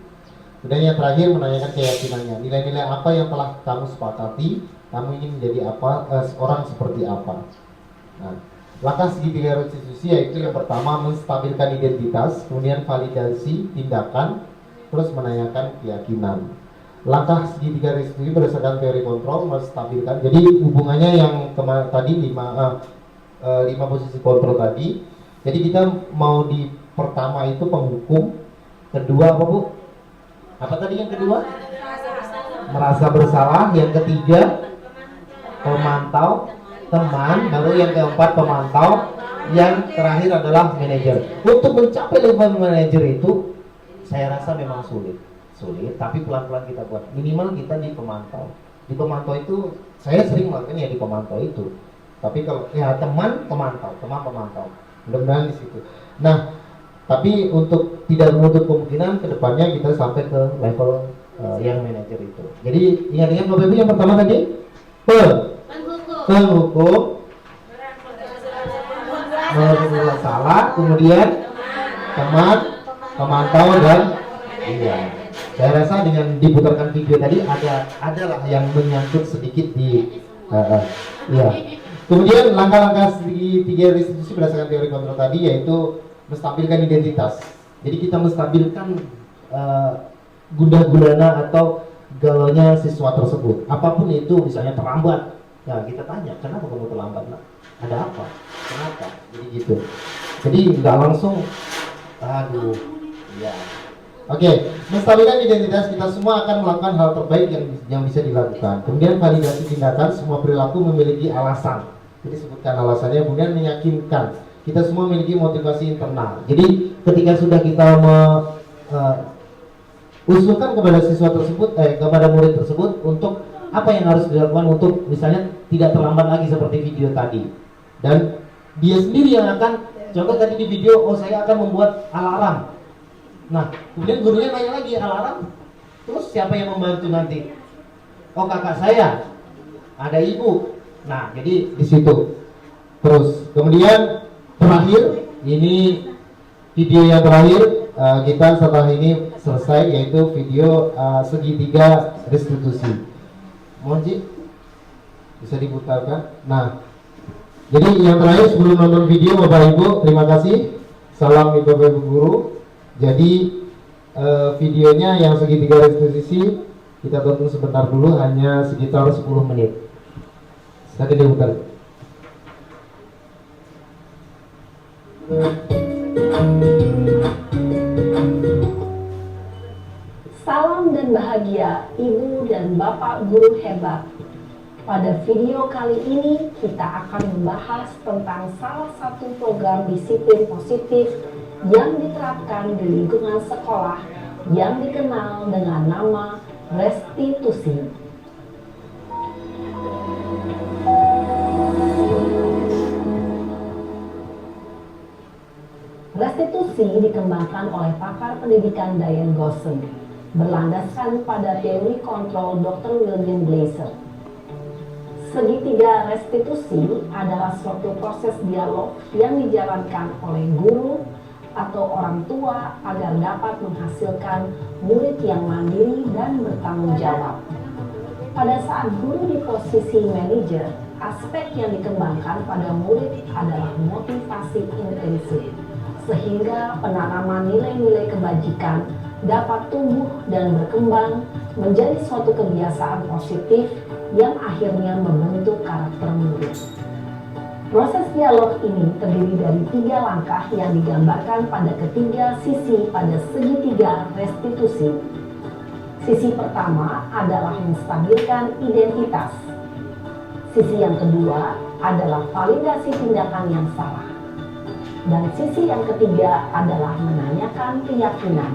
H: Kemudian yang terakhir menanyakan keyakinannya. Nilai-nilai apa yang telah kamu sepakati? Kamu ingin menjadi apa? Orang seperti apa? Nah, langkah segitiga restitusi yaitu yang pertama menstabilkan identitas, kemudian validasi tindakan, terus menanyakan keyakinan. Langkah segitiga restitusi berdasarkan teori kontrol menstabilkan. Jadi hubungannya yang tadi 5 posisi kontrol tadi. Jadi kita mau di pertama itu penghukum, kedua apa Bu? Apa tadi yang kedua? Merasa bersalah. Yang ketiga pemantau, teman. Baru yang keempat pemantau. Yang terakhir adalah manajer. Untuk mencapai level manajer itu saya rasa memang sulit, tapi pelan-pelan kita buat. Minimal kita di pemantau. Di pemantau itu saya sering melakukan ya di pemantau itu. Tapi kalau ya teman pemantau. Mudah-mudahan di situ. Nah, tapi untuk tidak menutup kemungkinan kedepannya kita sampai ke level yang manajer itu. Jadi ingat-ingat Bapak Ibu yang pertama tadi penghukum, merasa salah, kemudian teman, pemantau dan iya. Saya rasa dengan diputarkan video tadi adalah yang menyangkut sedikit di iya. Kemudian langkah-langkah tiga restitusi berdasarkan teori kontrol tadi yaitu menstabilkan identitas. Jadi kita menstabilkan gundah gulana atau galaunya siswa tersebut. Apapun itu, misalnya terlambat, ya kita tanya, kenapa kamu terlambat? Nah, ada apa? Kenapa? Jadi gitu. Jadi nggak langsung, aduh, ya. Oke, menstabilkan identitas, kita semua akan melakukan hal terbaik yang bisa dilakukan. Kemudian validasi tindakan, semua perilaku memiliki alasan. Jadi sebutkan alasannya, kemudian meyakinkan. Kita semua memiliki motivasi internal. Jadi ketika sudah kita usulkan kepada siswa tersebut, kepada murid tersebut untuk apa yang harus dilakukan untuk misalnya tidak terlambat lagi seperti video tadi. Dan dia sendiri yang akan, contoh tadi di video, oh saya akan membuat alarm. Nah, kemudian gurunya nanya lagi, alarm? Terus siapa yang membantu nanti? Oh kakak saya, ada ibu. Nah, jadi di situ. Terus, kemudian terakhir, ini video yang terakhir, kita setelah ini selesai, yaitu video segitiga restitusi. Mohon Ji, bisa diputarkan. Nah, jadi yang terakhir sebelum nonton video, Bapak Ibu, terima kasih. Salam Bapak Ibu Guru. Jadi videonya yang segitiga restitusi kita tonton sebentar dulu, hanya sekitar 10 menit. Silakan diputar.
I: Salam dan bahagia Ibu dan Bapak guru hebat. Pada video kali ini kita akan membahas tentang salah satu program disiplin positif yang diterapkan di lingkungan sekolah yang dikenal dengan nama restitusi. Restitusi dikembangkan oleh pakar pendidikan Diane Gosson, berlandaskan pada teori kontrol Dr. William Glasser. Segitiga restitusi adalah suatu proses dialog yang dijalankan oleh guru atau orang tua agar dapat menghasilkan murid yang mandiri dan bertanggung jawab. Pada saat guru di posisi manajer, aspek yang dikembangkan pada murid adalah motivasi intensif, sehingga penanaman nilai-nilai kebajikan dapat tumbuh dan berkembang menjadi suatu kebiasaan positif yang akhirnya membentuk karakter murid. Proses dialog ini terdiri dari 3 langkah yang digambarkan pada ketiga sisi pada segitiga restitusi. Sisi pertama adalah menstabilkan identitas. Sisi yang kedua adalah validasi tindakan yang salah. Dan sisi yang ketiga adalah menanyakan keyakinan.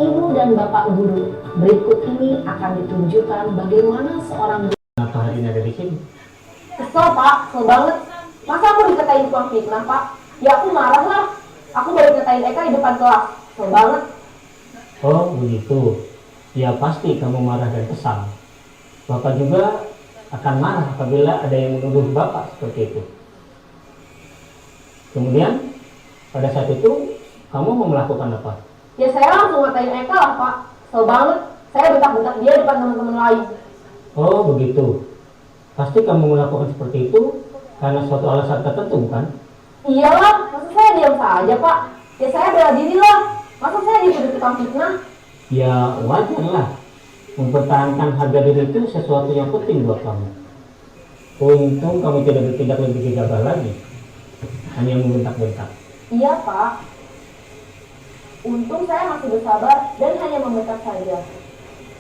I: Ibu dan Bapak guru, berikut ini akan ditunjukkan bagaimana seorang guru.
E: Kenapa hari ini ada di sini?
K: Kesel Pak, kesel banget. Masa aku dikatain tukang fitnah Pak? Ya aku marah lah. Aku baru dikatain Eka di depan kelas. Kesel banget.
E: Oh begitu. Ya pasti kamu marah dan kesal. Bapak juga akan marah apabila ada yang menuduh Bapak seperti itu. Kemudian pada saat itu kamu mau melakukan apa?
K: Ya saya langsung ngatain Eka lah Pak. Kesel banget. Saya bentak-bentak dia depan teman-teman lain.
E: Oh begitu. Pasti kamu melakukan seperti itu karena suatu alasan tertentu, bukan?
K: Iyalah, masa saya diam saja Pak? Ya saya bela diri lah. Masa saya dituduh tukang fitnah?
E: Ya wajar lah. Mempertahankan harga diri itu sesuatu yang penting buat kamu. Untung kamu tidak bertindak lebih gegabah lagi, hanya membentak-bentak.
K: Iya Pak. Untung saya masih bersabar dan hanya membentak saja.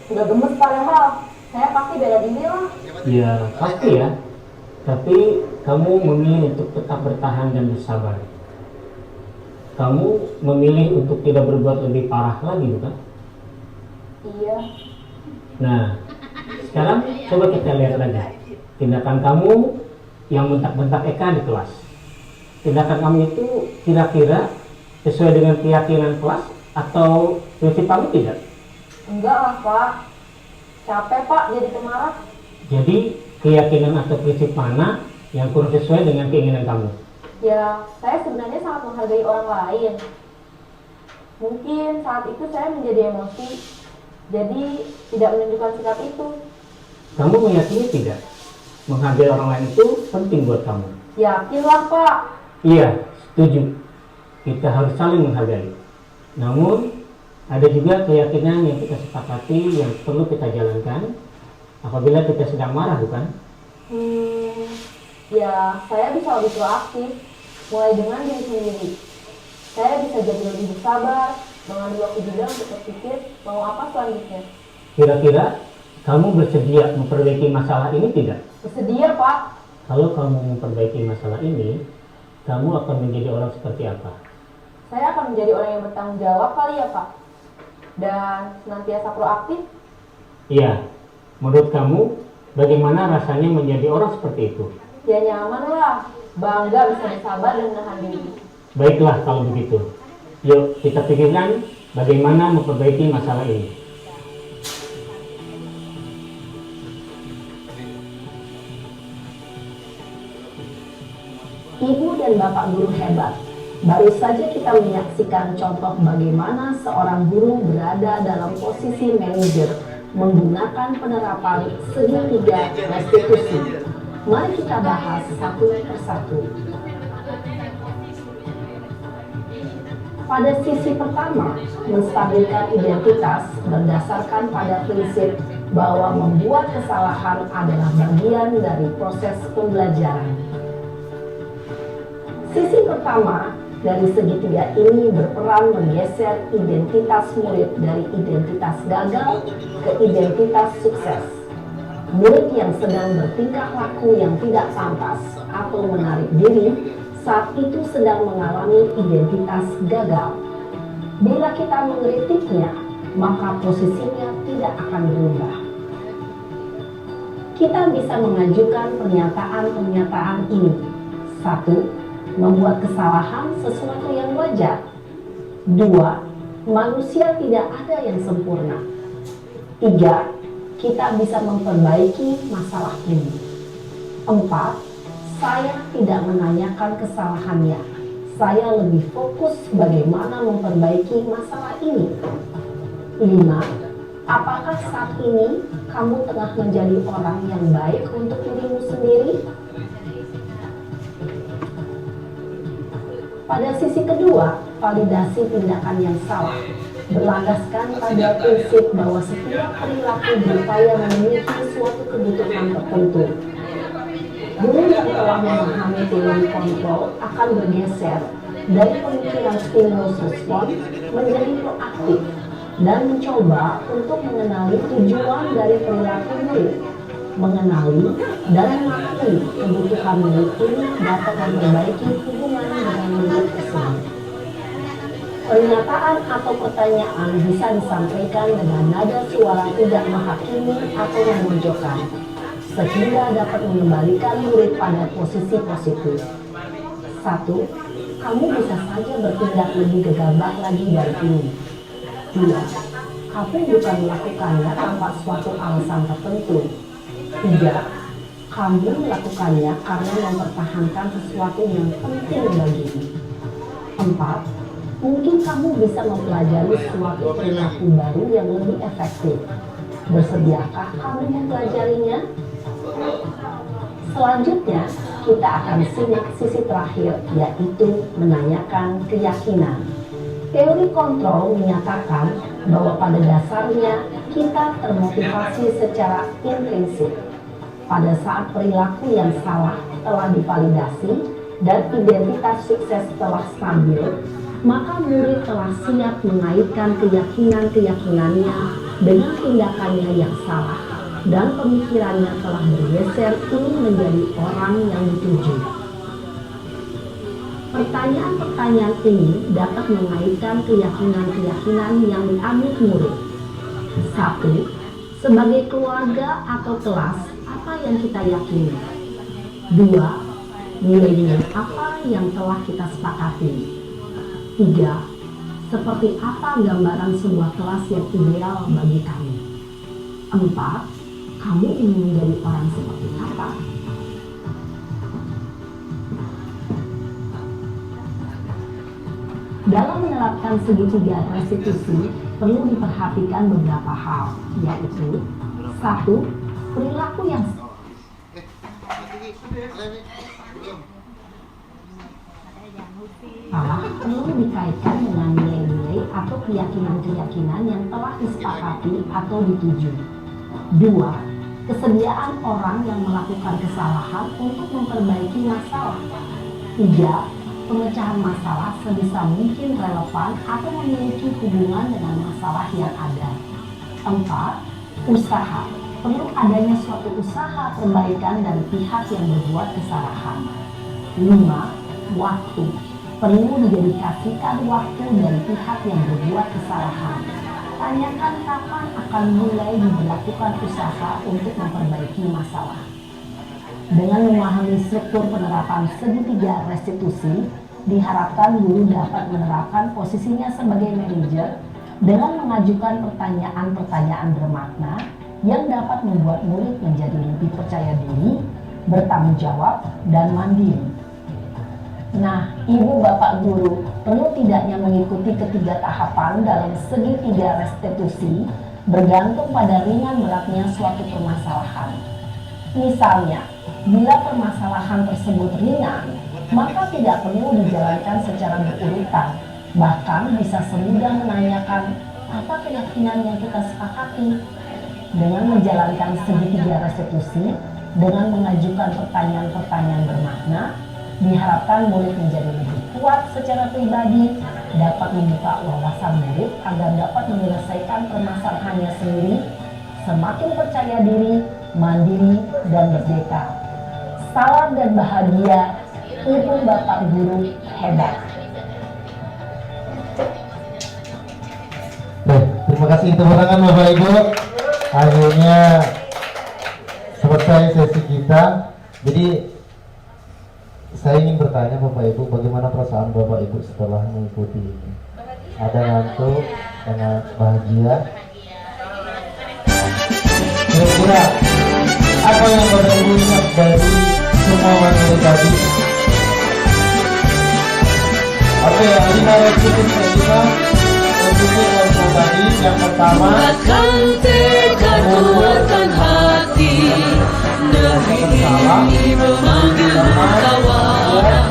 K: Sudah gemes padahal. Saya pasti bela diri lah.
E: Ya pasti ya. Tapi kamu memilih untuk tetap bertahan dan bersabar. Kamu memilih untuk tidak berbuat lebih parah lagi, bukan?
K: Iya.
E: Nah, sekarang coba kita lihat lagi tindakan kamu yang bentak-bentak Eka di kelas. Tindakan kamu itu kira-kira sesuai dengan keyakinan kelas atau prinsip kamu tidak?
K: Enggak lah Pak. Capek Pak jadi pemarah.
E: Jadi keyakinan atau prinsip mana yang kurang sesuai dengan keinginan kamu?
K: Ya, saya sebenarnya sangat menghargai orang lain. Mungkin saat itu saya menjadi emosi, jadi tidak menunjukkan sikap itu.
L: Kamu meyakini tidak? Menghargai orang lain itu penting buat kamu.
K: Yakinlah, Pak.
L: Iya, setuju. Kita harus saling menghargai. Namun, ada juga keyakinan yang kita sepakati yang perlu kita jalankan apabila kita sedang marah, bukan?
K: Ya, saya bisa lebih proaktif, mulai dengan diri sendiri. Saya bisa jadi lebih bersabar, mengambil waktu juga untuk berpikir mau apa selanjutnya.
L: Kira-kira kamu bersedia memperbaiki masalah ini tidak?
K: Bersedia, Pak.
L: Kalau kamu memperbaiki masalah ini, kamu akan menjadi orang seperti apa?
K: Saya akan menjadi orang yang bertanggung jawab kali ya, Pak. Dan senantiasa proaktif.
L: Iya. Menurut kamu, bagaimana rasanya menjadi orang seperti itu?
K: Ya nyaman lah. Bangga bisa bersabar dan menahan diri.
L: Baiklah kalau begitu. Yuk kita pikirkan bagaimana memperbaiki masalah ini.
I: Ibu dan Bapak guru hebat. Baru saja kita menyaksikan contoh bagaimana seorang guru berada dalam posisi manajer menggunakan penerapan segitiga restitusi. Mari kita bahas satu persatu. Pada sisi pertama, menstabilkan identitas berdasarkan pada prinsip bahwa membuat kesalahan adalah bagian dari proses pembelajaran. Sisi pertama dari segitiga ini berperan menggeser identitas murid dari identitas gagal ke identitas sukses. Murid yang sedang bertingkah laku yang tidak pantas atau menarik diri saat itu sedang mengalami identitas gagal. Bila kita mengkritiknya, maka posisinya tidak akan berubah. Kita bisa mengajukan pernyataan-pernyataan ini. 1. Membuat kesalahan sesuatu yang wajar. 2. Manusia tidak ada yang sempurna. 3. Kita bisa memperbaiki masalah ini. 4. Saya tidak menanyakan kesalahannya. Saya lebih fokus bagaimana memperbaiki masalah ini. 5. Apakah saat ini kamu tengah menjadi orang yang baik untuk dirimu sendiri? Pada sisi kedua, validasi tindakan yang salah berlandaskan pada prinsip bahwa setiap perilaku berupaya memenuhi suatu kebutuhan tertentu. Guru yang telah memahami teori kontrol akan bergeser dari pemikiran stimulus respon menjadi proaktif dan mencoba untuk mengenali tujuan dari perilaku murid. Mengenali dan memahami kebutuhan murid ini dapat memperbaiki hubungan dengan murid tersebut. Pernyataan atau pertanyaan bisa disampaikan dengan nada suara tidak menghakimi atau memojokkan, sehingga dapat mengembalikan murid pada posisi positif. 1. Kamu bisa saja bertindak lebih gegabah lagi dari ini. 2. Kamu bukan melakukannya tanpa suatu alasan tertentu. 3. Kamu melakukannya karena mempertahankan sesuatu yang penting bagimu. 4. Mungkin kamu bisa mempelajari suatu perilaku baru yang lebih efektif. Bersediakah kamu mempelajarinya? Selanjutnya, kita akan simak sisi terakhir, yaitu menanyakan keyakinan. Teori kontrol menyatakan bahwa pada dasarnya kita termotivasi secara intrinsik. Pada saat perilaku yang salah telah divalidasi dan identitas sukses telah stabil, maka murid telah siap mengaitkan keyakinan-keyakinannya dengan tindakannya yang salah, dan pemikirannya telah bergeser ingin menjadi orang yang dituju. Pertanyaan-pertanyaan ini dapat mengaitkan keyakinan-keyakinan yang diambil murid. 1. Sebagai keluarga atau kelas, apa yang kita yakini? 2. Nilai-nilai apa yang telah kita sepakati? 3. Seperti apa gambaran sebuah kelas yang ideal bagi kami? 4. Kamu ingin menjadi orang seperti apa? Dalam menerapkan segitiga restitusi, perlu diperhatikan beberapa hal, yaitu 1. Perilaku yang salah perlu dikaitkan dengan nilai-nilai atau keyakinan-keyakinan yang telah disepakati atau dituju. 2. Kesediaan orang yang melakukan kesalahan untuk memperbaiki masalah. 3. Pemecahan masalah sebisa mungkin relevan atau memiliki hubungan dengan masalah yang ada. 4. Usaha. Perlu adanya suatu usaha perbaikan dari pihak yang berbuat kesalahan. 5. Waktu. Perlu didedikasikan waktu dari pihak yang berbuat kesalahan. Tanyakan kapan akan mulai diberlakukan usaha untuk memperbaiki masalah. Dengan memahami struktur penerapan segitiga restitusi, diharapkan guru dapat menerapkan posisinya sebagai manajer dengan mengajukan pertanyaan-pertanyaan bermakna yang dapat membuat murid menjadi lebih percaya diri, bertanggung jawab, dan mandiri. Nah, Ibu Bapak Guru perlu tidaknya mengikuti ketiga tahapan dalam segitiga restitusi bergantung pada ringan beratnya suatu permasalahan. Misalnya, bila permasalahan tersebut ringan, maka tidak perlu dijalankan secara berurutan. Bahkan bisa semudah menanyakan apa keyakinan yang kita sepakati. Dengan menjalankan segitiga restitusi, dengan mengajukan pertanyaan-pertanyaan bermakna, diharapkan murid menjadi lebih kuat secara pribadi, dapat membuka wawasan murid agar dapat menyelesaikan permasalahannya sendiri, semakin percaya diri, mandiri, dan merdeka. Salam dan bahagia, Ibu Bapak Guru hebat.
H: Baik, terima kasih tepuk tangan Bapak Ibu. Akhirnya selesai sesi kita. Jadi saya ingin bertanya Bapak Ibu, bagaimana perasaan Bapak Ibu setelah mengikuti ini? Ada ngantuk, ada bahagia? Kira-kira apa yang Bapak Ibu ingat dari semua materi tadi? Oke, lima restitusi kita. Tadi yang pertama,
M: buatkan tekad, kuatkan hati, negeri ini memanggil kawan.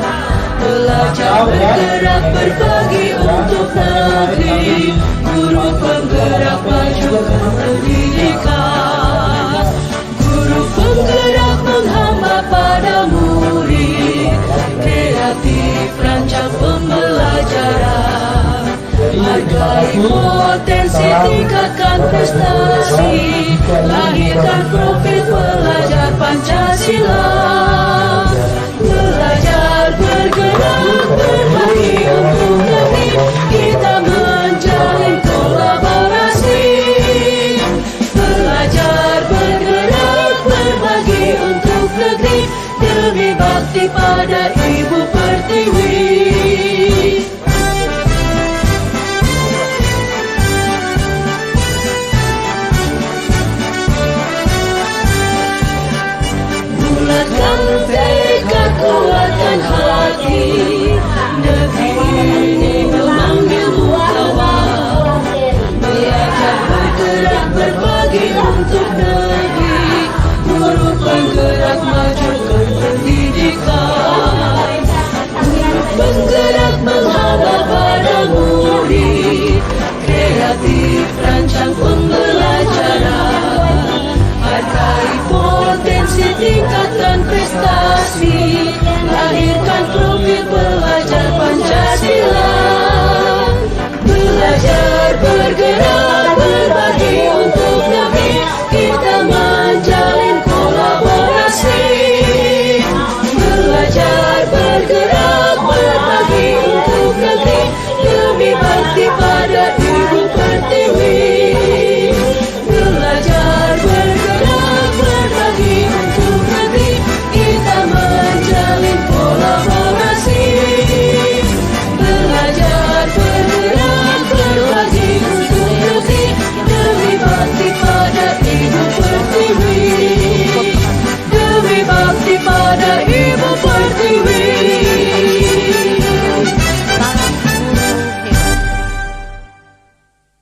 M: Belajar bergerak berbagi untuk negeri, guru penggerak maju pendidikan. Guru penggerak menghamba pada murid, kreatif rancang pembelajaran. Hargai potensi, tingkatkan prestasi, lahirkan profil pelajar Pancasila. Belajar bergerak berbagi untuk negeri, kita menjalin kolaborasi. Belajar bergerak berbagi untuk negeri, demi bakti pada Ibu Pertiwi. Bulatkan